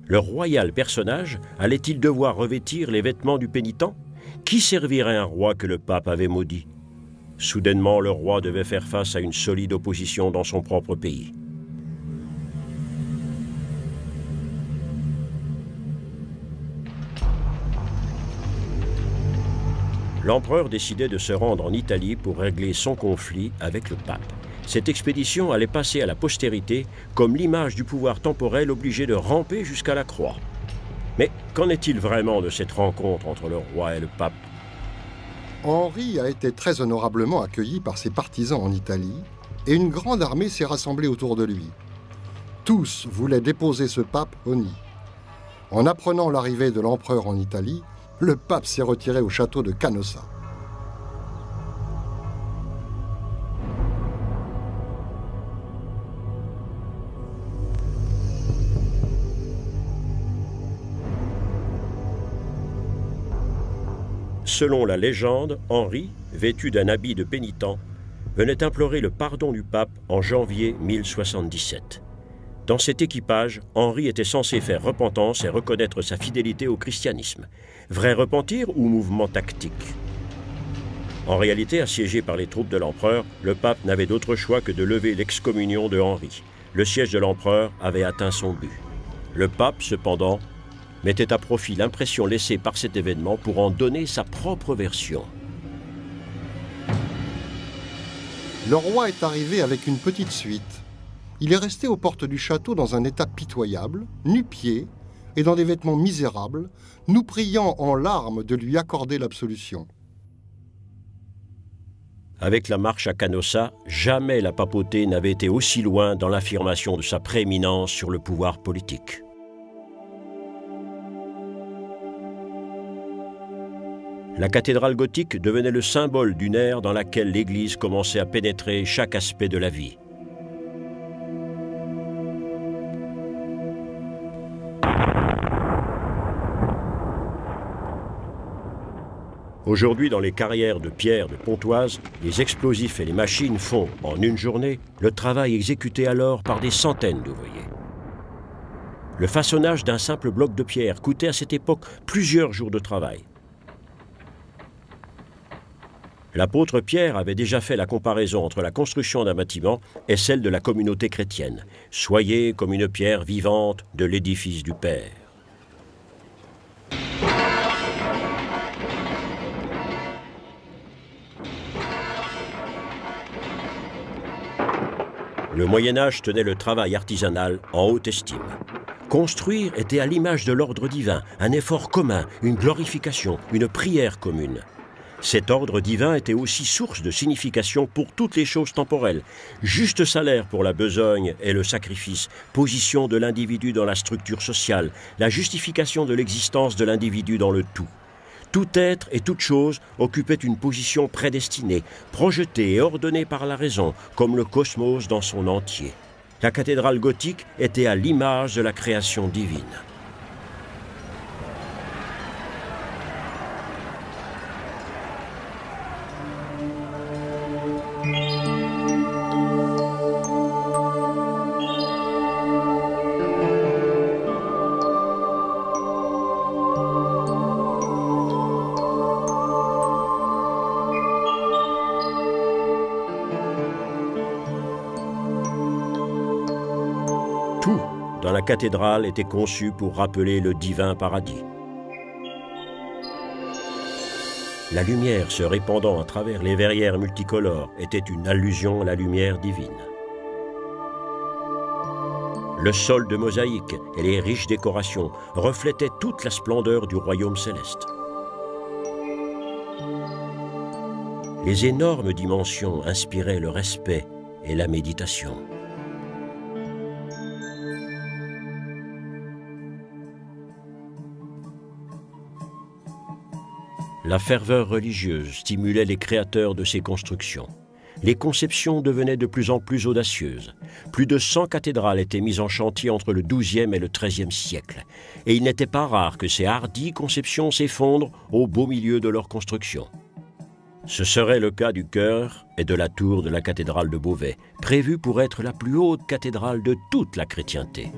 Le royal personnage allait-il devoir revêtir les vêtements du pénitent? Qui servirait un roi que le pape avait maudit? Soudainement, le roi devait faire face à une solide opposition dans son propre pays. L'empereur décidait de se rendre en Italie pour régler son conflit avec le pape. Cette expédition allait passer à la postérité comme l'image du pouvoir temporel obligé de ramper jusqu'à la croix. Mais qu'en est-il vraiment de cette rencontre entre le roi et le pape?
Henri a été très honorablement accueilli par ses partisans en Italie et une grande armée s'est rassemblée autour de lui. Tous voulaient déposer ce pape au nid. En apprenant l'arrivée de l'empereur en Italie, le pape s'est retiré au château de Canossa.
Selon la légende, Henri, vêtu d'un habit de pénitent, venait implorer le pardon du pape en janvier 1077. Dans cet équipage, Henri était censé faire repentance et reconnaître sa fidélité au christianisme. Vrai repentir ou mouvement tactique? En réalité, assiégé par les troupes de l'empereur, le pape n'avait d'autre choix que de lever l'excommunion de Henri. Le siège de l'empereur avait atteint son but. Le pape, cependant, mettait à profit l'impression laissée par cet événement pour en donner sa propre version.
Le roi est arrivé avec une petite suite. Il est resté aux portes du château dans un état pitoyable, nu-pieds et dans des vêtements misérables, nous priant en larmes de lui accorder l'absolution.
Avec la marche à Canossa, jamais la papauté n'avait été aussi loin dans l'affirmation de sa prééminence sur le pouvoir politique. La cathédrale gothique devenait le symbole d'une ère dans laquelle l'Église commençait à pénétrer chaque aspect de la vie. Aujourd'hui, dans les carrières de pierre de Pontoise, les explosifs et les machines font, en une journée, le travail exécuté alors par des centaines d'ouvriers. Le façonnage d'un simple bloc de pierre coûtait à cette époque plusieurs jours de travail. L'apôtre Pierre avait déjà fait la comparaison entre la construction d'un bâtiment et celle de la communauté chrétienne. « Soyez comme une pierre vivante de l'édifice du Père ». Le Moyen-Âge tenait le travail artisanal en haute estime. Construire était à l'image de l'ordre divin, un effort commun, une glorification, une prière commune. Cet ordre divin était aussi source de signification pour toutes les choses temporelles. Juste salaire pour la besogne et le sacrifice, position de l'individu dans la structure sociale, la justification de l'existence de l'individu dans le tout. Tout être et toute chose occupait une position prédestinée, projetée et ordonnée par la raison, comme le cosmos dans son entier. La cathédrale gothique était à l'image de la création divine. Tout dans la cathédrale était conçu pour rappeler le divin paradis. La lumière se répandant à travers les verrières multicolores était une allusion à la lumière divine. Le sol de mosaïque et les riches décorations reflétaient toute la splendeur du royaume céleste. Les énormes dimensions inspiraient le respect et la méditation. La ferveur religieuse stimulait les créateurs de ces constructions. Les conceptions devenaient de plus en plus audacieuses. Plus de 100 cathédrales étaient mises en chantier entre le XIIe et le XIIIe siècle. Et il n'était pas rare que ces hardies conceptions s'effondrent au beau milieu de leur construction. Ce serait le cas du chœur et de la tour de la cathédrale de Beauvais, prévue pour être la plus haute cathédrale de toute la chrétienté.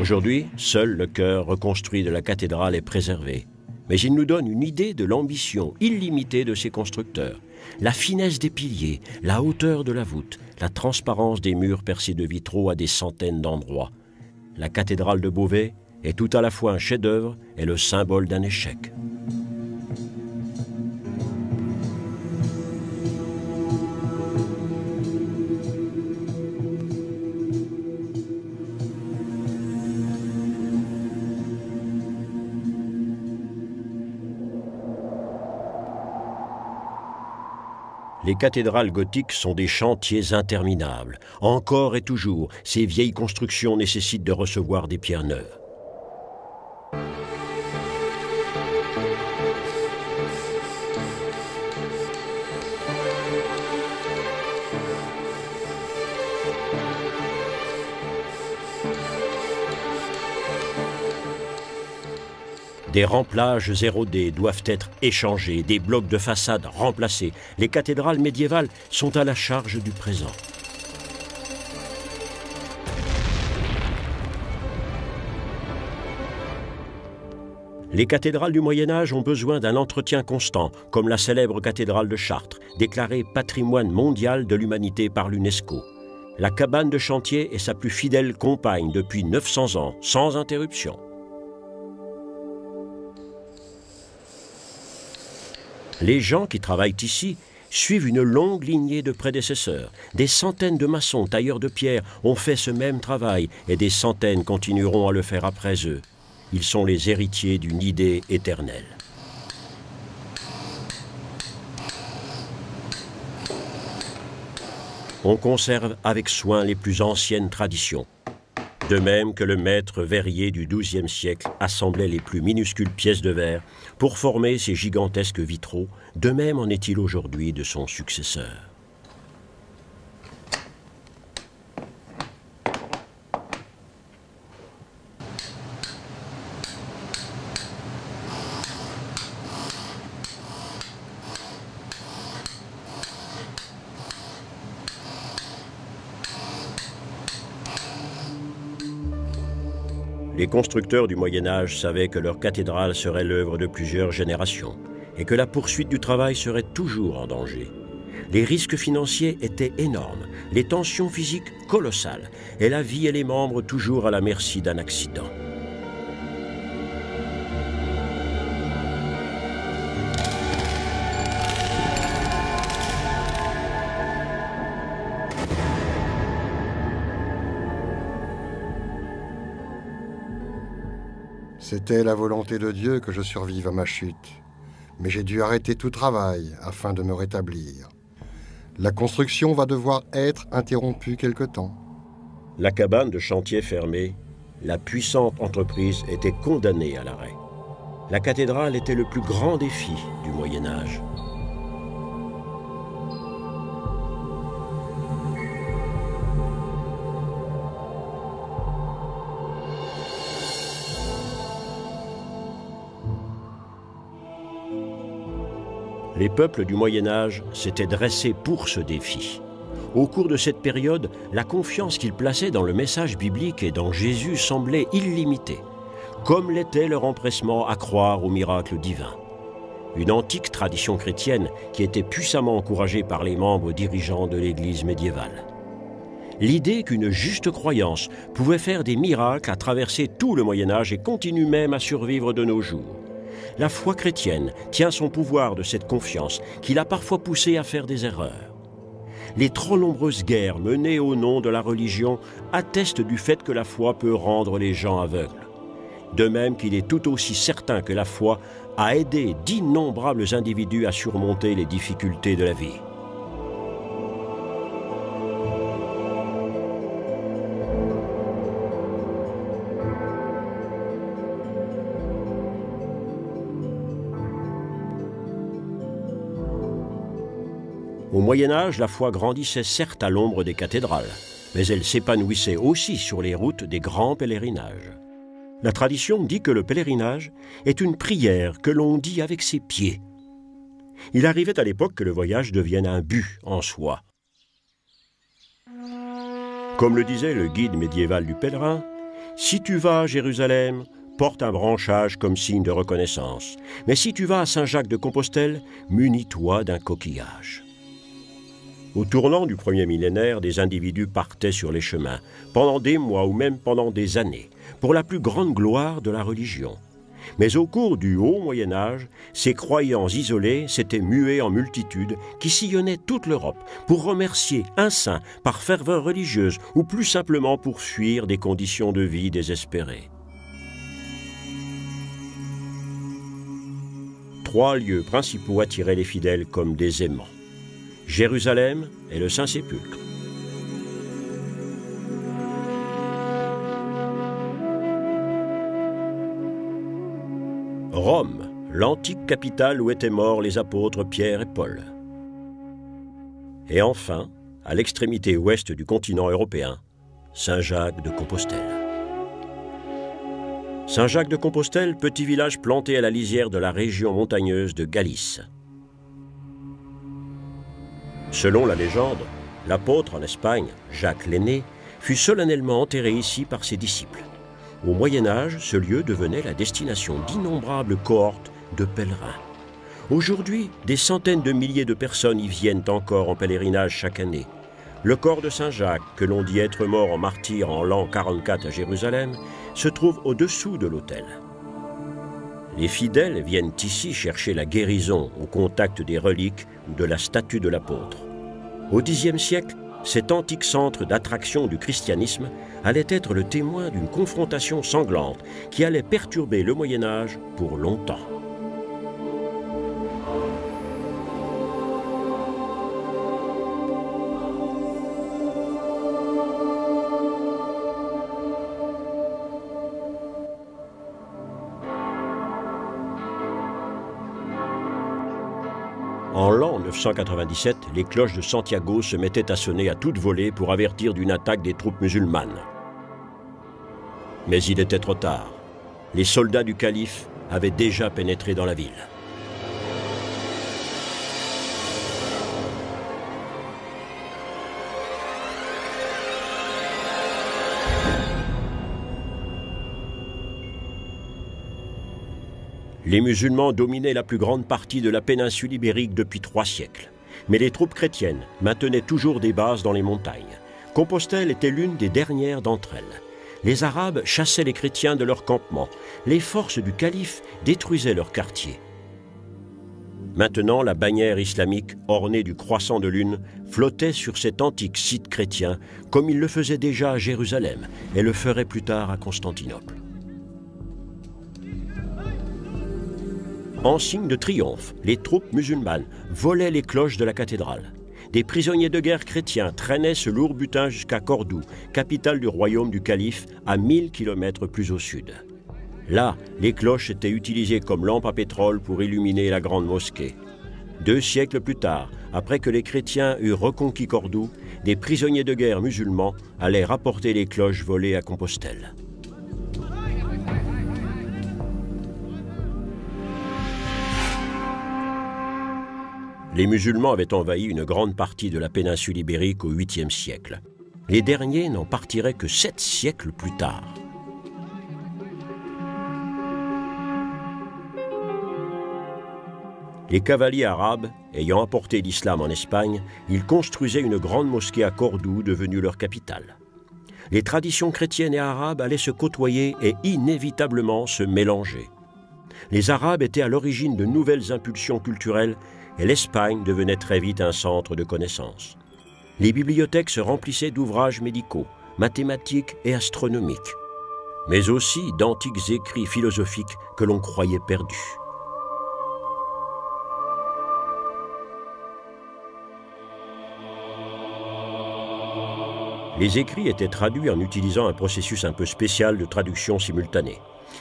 Aujourd'hui, seul le chœur reconstruit de la cathédrale est préservé. Mais il nous donne une idée de l'ambition illimitée de ses constructeurs. La finesse des piliers, la hauteur de la voûte, la transparence des murs percés de vitraux à des centaines d'endroits. La cathédrale de Beauvais est tout à la fois un chef-d'œuvre et le symbole d'un échec. Les cathédrales gothiques sont des chantiers interminables. Encore et toujours, ces vieilles constructions nécessitent de recevoir des pierres neuves. Des remplages érodés doivent être échangés, des blocs de façade remplacés. Les cathédrales médiévales sont à la charge du présent. Les cathédrales du Moyen-Âge ont besoin d'un entretien constant, comme la célèbre cathédrale de Chartres, déclarée patrimoine mondial de l'humanité par l'UNESCO. La cabane de chantier est sa plus fidèle compagne depuis 900 ans, sans interruption. Les gens qui travaillent ici suivent une longue lignée de prédécesseurs. Des centaines de maçons, tailleurs de pierre ont fait ce même travail et des centaines continueront à le faire après eux. Ils sont les héritiers d'une idée éternelle. On conserve avec soin les plus anciennes traditions. De même que le maître verrier du XIIe siècle assemblait les plus minuscules pièces de verre pour former ces gigantesques vitraux, de même en est-il aujourd'hui de son successeur. Les constructeurs du Moyen-Âge savaient que leur cathédrale serait l'œuvre de plusieurs générations et que la poursuite du travail serait toujours en danger. Les risques financiers étaient énormes, les tensions physiques colossales et la vie et les membres toujours à la merci d'un accident.
C'était la volonté de Dieu que je survive à ma chute, mais j'ai dû arrêter tout travail afin de me rétablir. La construction va devoir être interrompue quelque temps.
La cabane de chantier fermée, la puissante entreprise était condamnée à l'arrêt. La cathédrale était le plus grand défi du Moyen-Âge. Les peuples du Moyen-Âge s'étaient dressés pour ce défi. Au cours de cette période, la confiance qu'ils plaçaient dans le message biblique et dans Jésus semblait illimitée, comme l'était leur empressement à croire au miracle divin. Une antique tradition chrétienne qui était puissamment encouragée par les membres dirigeants de l'Église médiévale. L'idée qu'une juste croyance pouvait faire des miracles a traversé tout le Moyen-Âge et continue même à survivre de nos jours. La foi chrétienne tient son pouvoir de cette confiance qui l'a parfois poussé à faire des erreurs. Les trop nombreuses guerres menées au nom de la religion attestent du fait que la foi peut rendre les gens aveugles. De même qu'il est tout aussi certain que la foi a aidé d'innombrables individus à surmonter les difficultés de la vie. Au Moyen-Âge, la foi grandissait certes à l'ombre des cathédrales, mais elle s'épanouissait aussi sur les routes des grands pèlerinages. La tradition dit que le pèlerinage est une prière que l'on dit avec ses pieds. Il arrivait à l'époque que le voyage devienne un but en soi. Comme le disait le guide médiéval du pèlerin, « Si tu vas à Jérusalem, porte un branchage comme signe de reconnaissance. Mais si tu vas à Saint-Jacques-de-Compostelle, munis-toi d'un coquillage. » Au tournant du premier millénaire, des individus partaient sur les chemins, pendant des mois ou même pendant des années, pour la plus grande gloire de la religion. Mais au cours du haut Moyen-Âge, ces croyants isolés s'étaient mués en multitudes qui sillonnaient toute l'Europe pour remercier un saint par ferveur religieuse ou plus simplement pour fuir des conditions de vie désespérées. 3 lieux principaux attiraient les fidèles comme des aimants. Jérusalem et le Saint-Sépulcre. Rome, l'antique capitale où étaient morts les apôtres Pierre et Paul. Et enfin, à l'extrémité ouest du continent européen, Saint-Jacques-de-Compostelle. Saint-Jacques-de-Compostelle, petit village planté à la lisière de la région montagneuse de Galice. Selon la légende, l'apôtre en Espagne, Jacques l'Aîné, fut solennellement enterré ici par ses disciples. Au Moyen-Âge, ce lieu devenait la destination d'innombrables cohortes de pèlerins. Aujourd'hui, des centaines de milliers de personnes y viennent encore en pèlerinage chaque année. Le corps de Saint Jacques, que l'on dit être mort en martyr en l'an 44 à Jérusalem, se trouve au-dessous de l'autel. Les fidèles viennent ici chercher la guérison au contact des reliques ou de la statue de l'apôtre. Au Xe siècle, cet antique centre d'attraction du christianisme allait être le témoin d'une confrontation sanglante qui allait perturber le Moyen-Âge pour longtemps. l'an 997, les cloches de Santiago se mettaient à sonner à toute volée pour avertir d'une attaque des troupes musulmanes. Mais il était trop tard. Les soldats du calife avaient déjà pénétré dans la ville. Les musulmans dominaient la plus grande partie de la péninsule ibérique depuis 3 siècles. Mais les troupes chrétiennes maintenaient toujours des bases dans les montagnes. Compostelle était l'une des dernières d'entre elles. Les Arabes chassaient les chrétiens de leurs campements. Les forces du calife détruisaient leurs quartiers. Maintenant, la bannière islamique, ornée du croissant de lune, flottait sur cet antique site chrétien, comme il le faisait déjà à Jérusalem et le ferait plus tard à Constantinople. En signe de triomphe, les troupes musulmanes volaient les cloches de la cathédrale. Des prisonniers de guerre chrétiens traînaient ce lourd butin jusqu'à Cordoue, capitale du royaume du calife, à 1000 km plus au sud. Là, les cloches étaient utilisées comme lampes à pétrole pour illuminer la grande mosquée. 2 siècles plus tard, après que les chrétiens eurent reconquis Cordoue, des prisonniers de guerre musulmans allaient rapporter les cloches volées à Compostelle. Les musulmans avaient envahi une grande partie de la péninsule ibérique au 8e siècle. Les derniers n'en partiraient que 7 siècles plus tard. Les cavaliers arabes, ayant apporté l'islam en Espagne, ils construisaient une grande mosquée à Cordoue, devenue leur capitale. Les traditions chrétiennes et arabes allaient se côtoyer et inévitablement se mélanger. Les Arabes étaient à l'origine de nouvelles impulsions culturelles et l'Espagne devenait très vite un centre de connaissances. Les bibliothèques se remplissaient d'ouvrages médicaux, mathématiques et astronomiques, mais aussi d'antiques écrits philosophiques que l'on croyait perdus. Les écrits étaient traduits en utilisant un processus un peu spécial de traduction simultanée.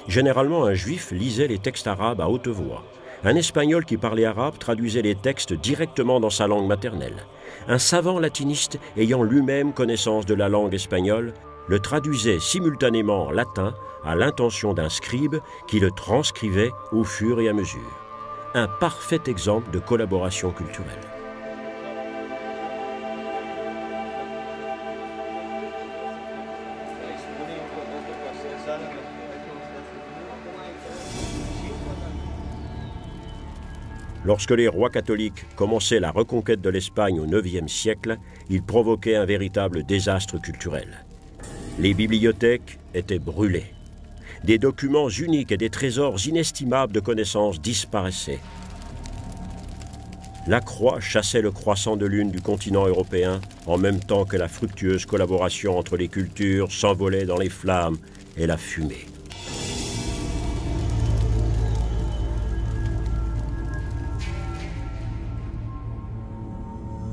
Généralement, un juif lisait les textes arabes à haute voix. Un espagnol qui parlait arabe traduisait les textes directement dans sa langue maternelle. Un savant latiniste ayant lui-même connaissance de la langue espagnole le traduisait simultanément en latin à l'intention d'un scribe qui le transcrivait au fur et à mesure. Un parfait exemple de collaboration culturelle. Lorsque les rois catholiques commençaient la reconquête de l'Espagne au IXe siècle, ils provoquaient un véritable désastre culturel. Les bibliothèques étaient brûlées. Des documents uniques et des trésors inestimables de connaissances disparaissaient. La croix chassait le croissant de lune du continent européen en même temps que la fructueuse collaboration entre les cultures s'envolait dans les flammes et la fumée.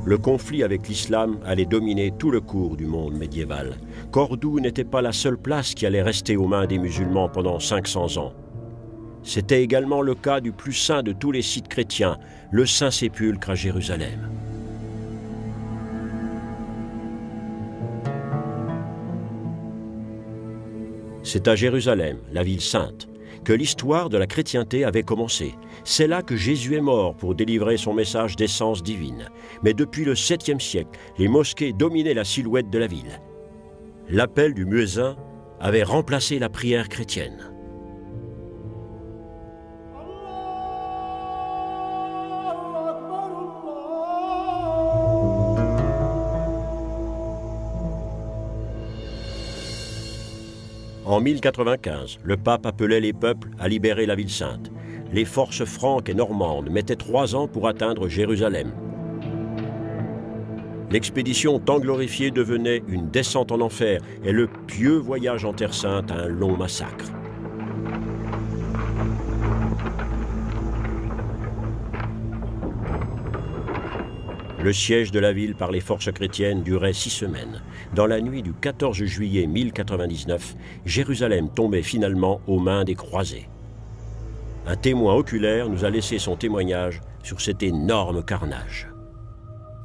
Le conflit avec l'islam allait dominer tout le cours du monde médiéval. Cordoue n'était pas la seule place qui allait rester aux mains des musulmans pendant 500 ans. C'était également le cas du plus saint de tous les sites chrétiens, le Saint-Sépulcre à Jérusalem. C'est à Jérusalem, la ville sainte, que l'histoire de la chrétienté avait commencé. C'est là que Jésus est mort pour délivrer son message d'essence divine. Mais depuis le 7e siècle, les mosquées dominaient la silhouette de la ville. L'appel du muezzin avait remplacé la prière chrétienne. En 1095, le pape appelait les peuples à libérer la ville sainte. Les forces franques et normandes mettaient 3 ans pour atteindre Jérusalem. L'expédition tant glorifiée devenait une descente en enfer et le pieux voyage en Terre Sainte un long massacre. Le siège de la ville par les forces chrétiennes durait 6 semaines. Dans la nuit du 14 juillet 1099, Jérusalem tombait finalement aux mains des croisés. Un témoin oculaire nous a laissé son témoignage sur cet énorme carnage.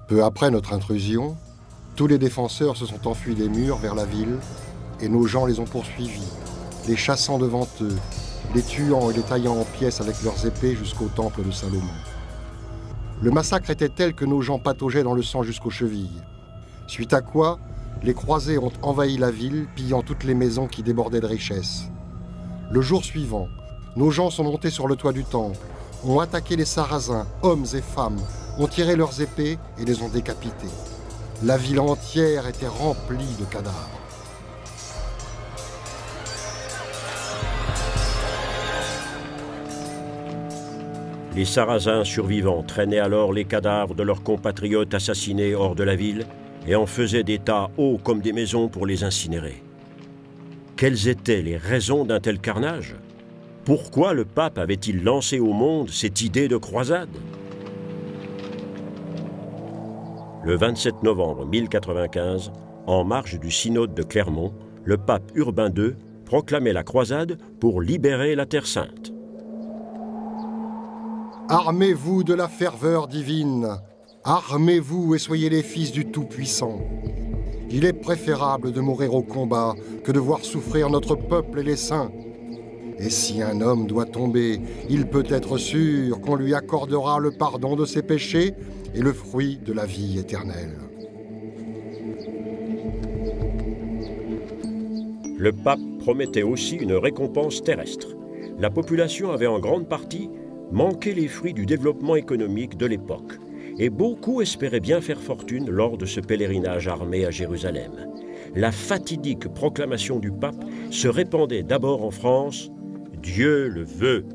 Peu après notre intrusion, tous les défenseurs se sont enfuis des murs vers la ville et nos gens les ont poursuivis, les chassant devant eux, les tuant et les taillant en pièces avec leurs épées jusqu'au temple de Salomon. Le massacre était tel que nos gens pataugeaient dans le sang jusqu'aux chevilles. Suite à quoi, les croisés ont envahi la ville, pillant toutes les maisons qui débordaient de richesses. Le jour suivant, nos gens sont montés sur le toit du temple, ont attaqué les Sarrasins, hommes et femmes, ont tiré leurs épées et les ont décapités. La ville entière était remplie de cadavres.
Les Sarrasins survivants traînaient alors les cadavres de leurs compatriotes assassinés hors de la ville et en faisaient des tas hauts comme des maisons pour les incinérer. Quelles étaient les raisons d'un tel carnage? Pourquoi le pape avait-il lancé au monde cette idée de croisade? Le 27 novembre 1095, en marge du synode de Clermont, le pape Urbain II proclamait la croisade pour libérer la Terre Sainte.
Armez-vous de la ferveur divine, armez-vous et soyez les fils du Tout-Puissant. Il est préférable de mourir au combat que de voir souffrir notre peuple et les saints. Et si un homme doit tomber, il peut être sûr qu'on lui accordera le pardon de ses péchés et le fruit de la vie éternelle.
Le pape promettait aussi une récompense terrestre. La population avait en grande partie manqué les fruits du développement économique de l'époque, et beaucoup espéraient bien faire fortune lors de ce pèlerinage armé à Jérusalem. La fatidique proclamation du pape se répandait d'abord en France. Dieu le veut.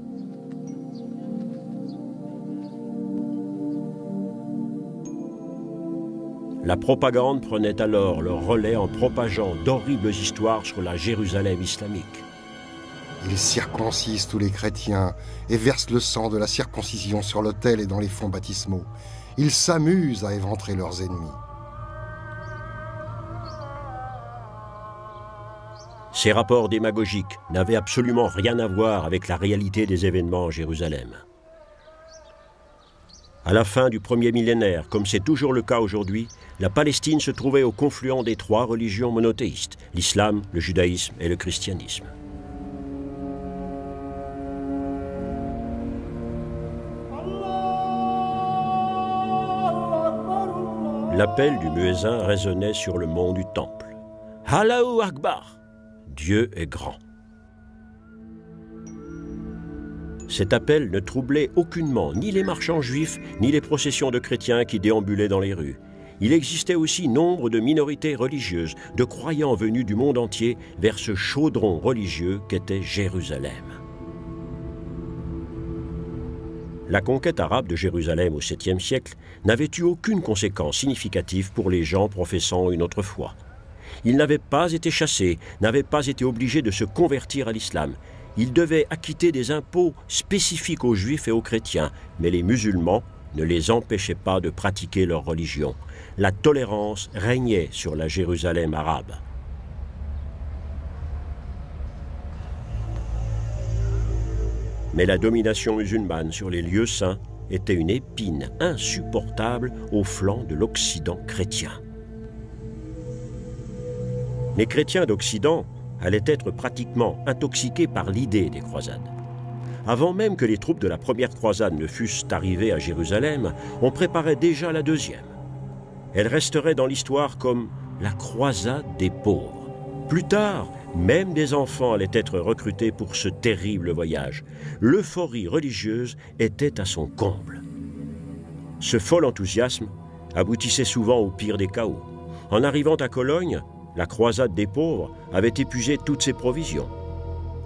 La propagande prenait alors le relais en propageant d'horribles histoires sur la Jérusalem islamique.
Ils circoncisent tous les chrétiens et versent le sang de la circoncision sur l'autel et dans les fonts baptismaux. Ils s'amusent à éventrer leurs ennemis.
Ces rapports démagogiques n'avaient absolument rien à voir avec la réalité des événements en Jérusalem. À la fin du premier millénaire, comme c'est toujours le cas aujourd'hui, la Palestine se trouvait au confluent des trois religions monothéistes, l'islam, le judaïsme et le christianisme. L'appel du muezzin résonnait sur le mont du Temple. « Allahu Akbar !» Dieu est grand. Cet appel ne troublait aucunement ni les marchands juifs, ni les processions de chrétiens qui déambulaient dans les rues. Il existait aussi nombre de minorités religieuses, de croyants venus du monde entier vers ce chaudron religieux qu'était Jérusalem. La conquête arabe de Jérusalem au 7e siècle n'avait eu aucune conséquence significative pour les gens professant une autre foi. Ils n'avaient pas été chassés, n'avaient pas été obligés de se convertir à l'islam. Ils devaient acquitter des impôts spécifiques aux juifs et aux chrétiens, mais les musulmans ne les empêchaient pas de pratiquer leur religion. La tolérance régnait sur la Jérusalem arabe. Mais la domination musulmane sur les lieux saints était une épine insupportable au flanc de l'Occident chrétien. Les chrétiens d'Occident allaient être pratiquement intoxiqués par l'idée des croisades. Avant même que les troupes de la première croisade ne fussent arrivées à Jérusalem, on préparait déjà la deuxième. Elle resterait dans l'histoire comme la croisade des pauvres. Plus tard, même des enfants allaient être recrutés pour ce terrible voyage. L'euphorie religieuse était à son comble. Ce fol enthousiasme aboutissait souvent au pire des chaos. En arrivant à Cologne, la croisade des pauvres avait épuisé toutes ses provisions.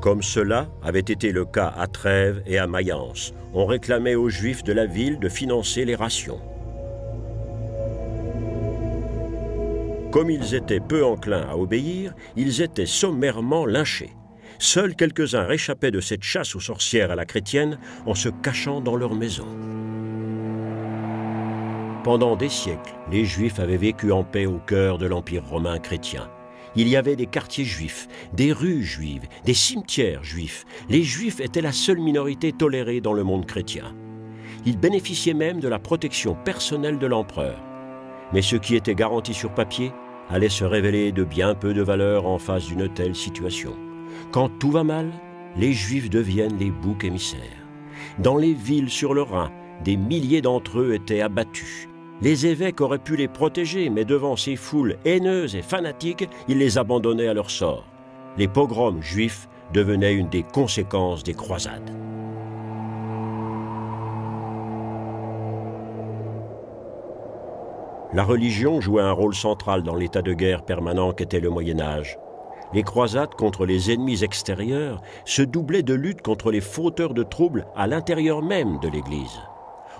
Comme cela avait été le cas à Trèves et à Mayence, on réclamait aux Juifs de la ville de financer les rations. Comme ils étaient peu enclins à obéir, ils étaient sommairement lynchés. Seuls quelques-uns réchappaient de cette chasse aux sorcières à la chrétienne en se cachant dans leurs maisons. Pendant des siècles, les Juifs avaient vécu en paix au cœur de l'Empire romain chrétien. Il y avait des quartiers juifs, des rues juives, des cimetières juifs. Les Juifs étaient la seule minorité tolérée dans le monde chrétien. Ils bénéficiaient même de la protection personnelle de l'empereur. Mais ce qui était garanti sur papier allait se révéler de bien peu de valeur en face d'une telle situation. Quand tout va mal, les Juifs deviennent les boucs émissaires. Dans les villes sur le Rhin, des milliers d'entre eux étaient abattus. Les évêques auraient pu les protéger, mais devant ces foules haineuses et fanatiques, ils les abandonnaient à leur sort. Les pogroms juifs devenaient une des conséquences des croisades. La religion jouait un rôle central dans l'état de guerre permanent qu'était le Moyen-Âge. Les croisades contre les ennemis extérieurs se doublaient de luttes contre les fauteurs de troubles à l'intérieur même de l'Église.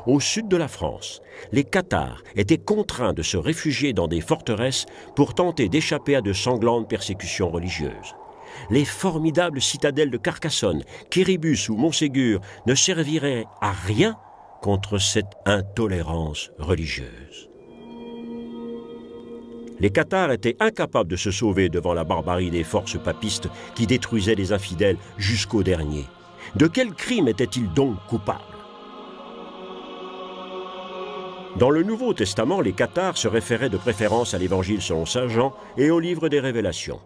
Au sud de la France, les cathares étaient contraints de se réfugier dans des forteresses pour tenter d'échapper à de sanglantes persécutions religieuses. Les formidables citadelles de Carcassonne, Quéribus ou Montségur ne serviraient à rien contre cette intolérance religieuse. Les cathares étaient incapables de se sauver devant la barbarie des forces papistes qui détruisaient les infidèles jusqu'au dernier. De quel crime étaient-ils donc coupables? Dans le Nouveau Testament, les cathares se référaient de préférence à l'Évangile selon saint Jean et au livre des Révélations.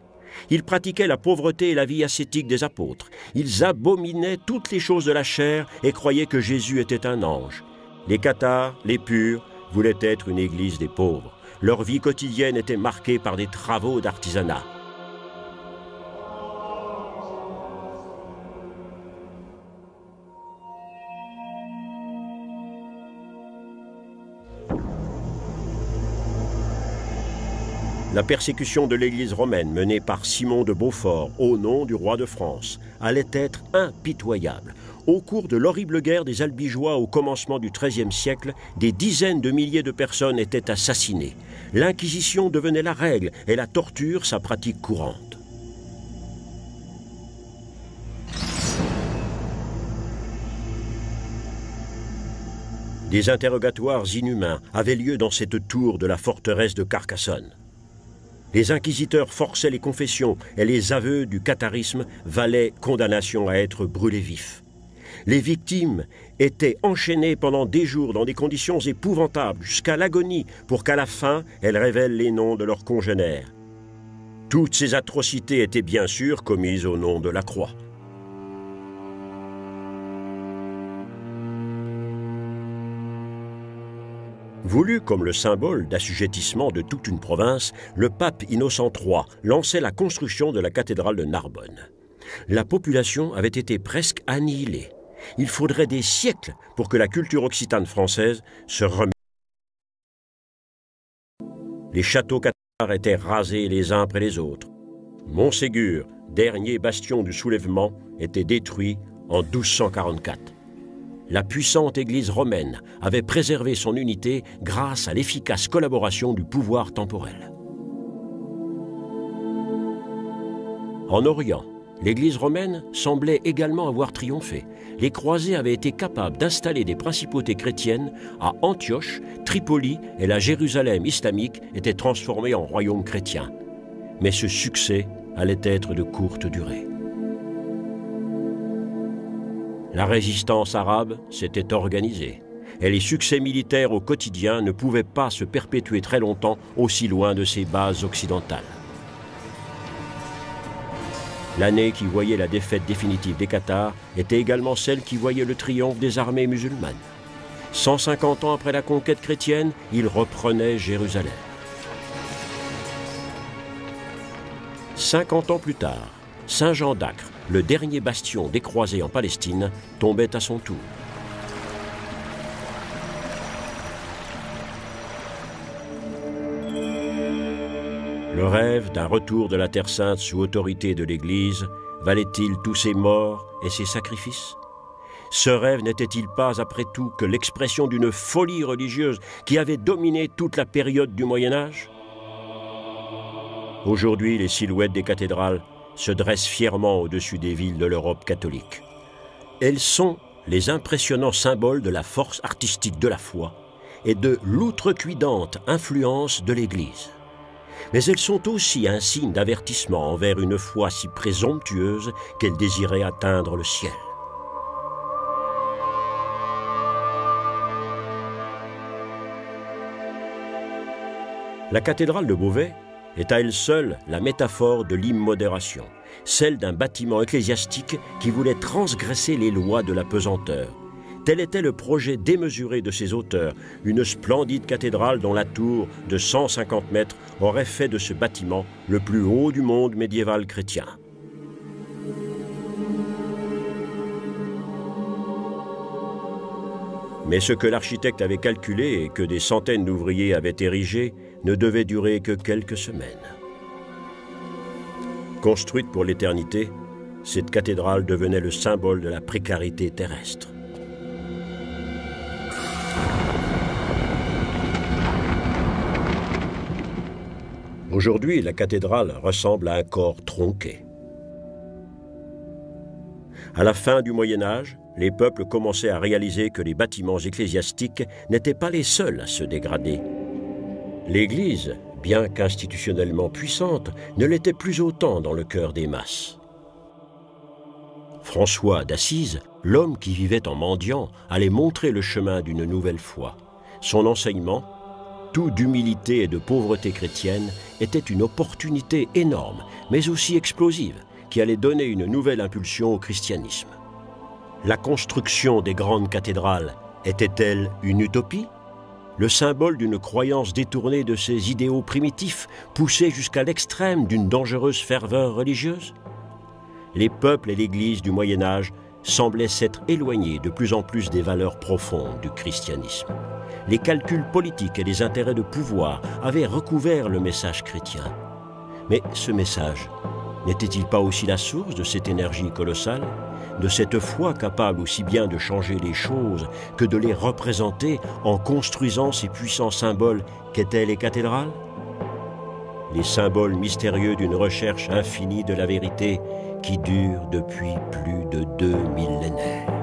Ils pratiquaient la pauvreté et la vie ascétique des apôtres. Ils abominaient toutes les choses de la chair et croyaient que Jésus était un ange. Les cathares, les purs, voulaient être une église des pauvres. Leur vie quotidienne était marquée par des travaux d'artisanat. La persécution de l'Église romaine menée par Simon de Beaufort au nom du roi de France allait être impitoyable. Au cours de l'horrible guerre des Albigeois au commencement du XIIIe siècle, des dizaines de milliers de personnes étaient assassinées. L'Inquisition devenait la règle et la torture sa pratique courante. Des interrogatoires inhumains avaient lieu dans cette tour de la forteresse de Carcassonne. Les inquisiteurs forçaient les confessions et les aveux du catharisme valaient condamnation à être brûlés vifs. Les victimes étaient enchaînées pendant des jours dans des conditions épouvantables jusqu'à l'agonie pour qu'à la fin, elles révèlent les noms de leurs congénères. Toutes ces atrocités étaient bien sûr commises au nom de la croix. Voulu comme le symbole d'assujettissement de toute une province, le pape Innocent III lançait la construction de la cathédrale de Narbonne. La population avait été presque annihilée. Il faudrait des siècles pour que la culture occitane française se remette. Les châteaux cathares étaient rasés les uns après les autres. Montségur, dernier bastion du soulèvement, était détruit en 1244. La puissante Église romaine avait préservé son unité grâce à l'efficace collaboration du pouvoir temporel. En Orient, l'Église romaine semblait également avoir triomphé. Les croisés avaient été capables d'installer des principautés chrétiennes à Antioche, Tripoli et la Jérusalem islamique étaient transformées en royaumes chrétiens. Mais ce succès allait être de courte durée. La résistance arabe s'était organisée et les succès militaires au quotidien ne pouvaient pas se perpétuer très longtemps aussi loin de ses bases occidentales. L'année qui voyait la défaite définitive des Cathares était également celle qui voyait le triomphe des armées musulmanes. 150 ans après la conquête chrétienne, ils reprenaient Jérusalem. 50 ans plus tard, Saint-Jean d'Acre, le dernier bastion des croisés en Palestine, tombait à son tour. Le rêve d'un retour de la Terre Sainte sous autorité de l'Église valait-il tous ces morts et ces sacrifices? Ce rêve n'était-il pas, après tout, que l'expression d'une folie religieuse qui avait dominé toute la période du Moyen-Âge? Aujourd'hui, les silhouettes des cathédrales se dressent fièrement au-dessus des villes de l'Europe catholique. Elles sont les impressionnants symboles de la force artistique de la foi et de l'outrecuidante influence de l'Église. Mais elles sont aussi un signe d'avertissement envers une foi si présomptueuse qu'elle désirait atteindre le ciel. La cathédrale de Beauvais est à elle seule la métaphore de l'immodération, celle d'un bâtiment ecclésiastique qui voulait transgresser les lois de la pesanteur. Tel était le projet démesuré de ses auteurs, une splendide cathédrale dont la tour de 150 mètres aurait fait de ce bâtiment le plus haut du monde médiéval chrétien. Mais ce que l'architecte avait calculé et que des centaines d'ouvriers avaient érigé ne devait durer que quelques semaines. Construite pour l'éternité, cette cathédrale devenait le symbole de la précarité terrestre. Aujourd'hui, la cathédrale ressemble à un corps tronqué. À la fin du Moyen Âge, les peuples commençaient à réaliser que les bâtiments ecclésiastiques n'étaient pas les seuls à se dégrader. L'Église, bien qu'institutionnellement puissante, ne l'était plus autant dans le cœur des masses. François d'Assise, l'homme qui vivait en mendiant, allait montrer le chemin d'une nouvelle foi. Son enseignement, tout d'humilité et de pauvreté chrétienne, était une opportunité énorme, mais aussi explosive, qui allait donner une nouvelle impulsion au christianisme. La construction des grandes cathédrales était-elle une utopie? Le symbole d'une croyance détournée de ses idéaux primitifs, poussée jusqu'à l'extrême d'une dangereuse ferveur religieuse? Les peuples et l'Église du Moyen Âge semblaient s'être éloignés de plus en plus des valeurs profondes du christianisme. Les calculs politiques et les intérêts de pouvoir avaient recouvert le message chrétien. Mais ce message n'était-il pas aussi la source de cette énergie colossale, de cette foi capable aussi bien de changer les choses que de les représenter en construisant ces puissants symboles qu'étaient les cathédrales? Les symboles mystérieux d'une recherche infinie de la vérité qui dure depuis plus de 2 millénaires.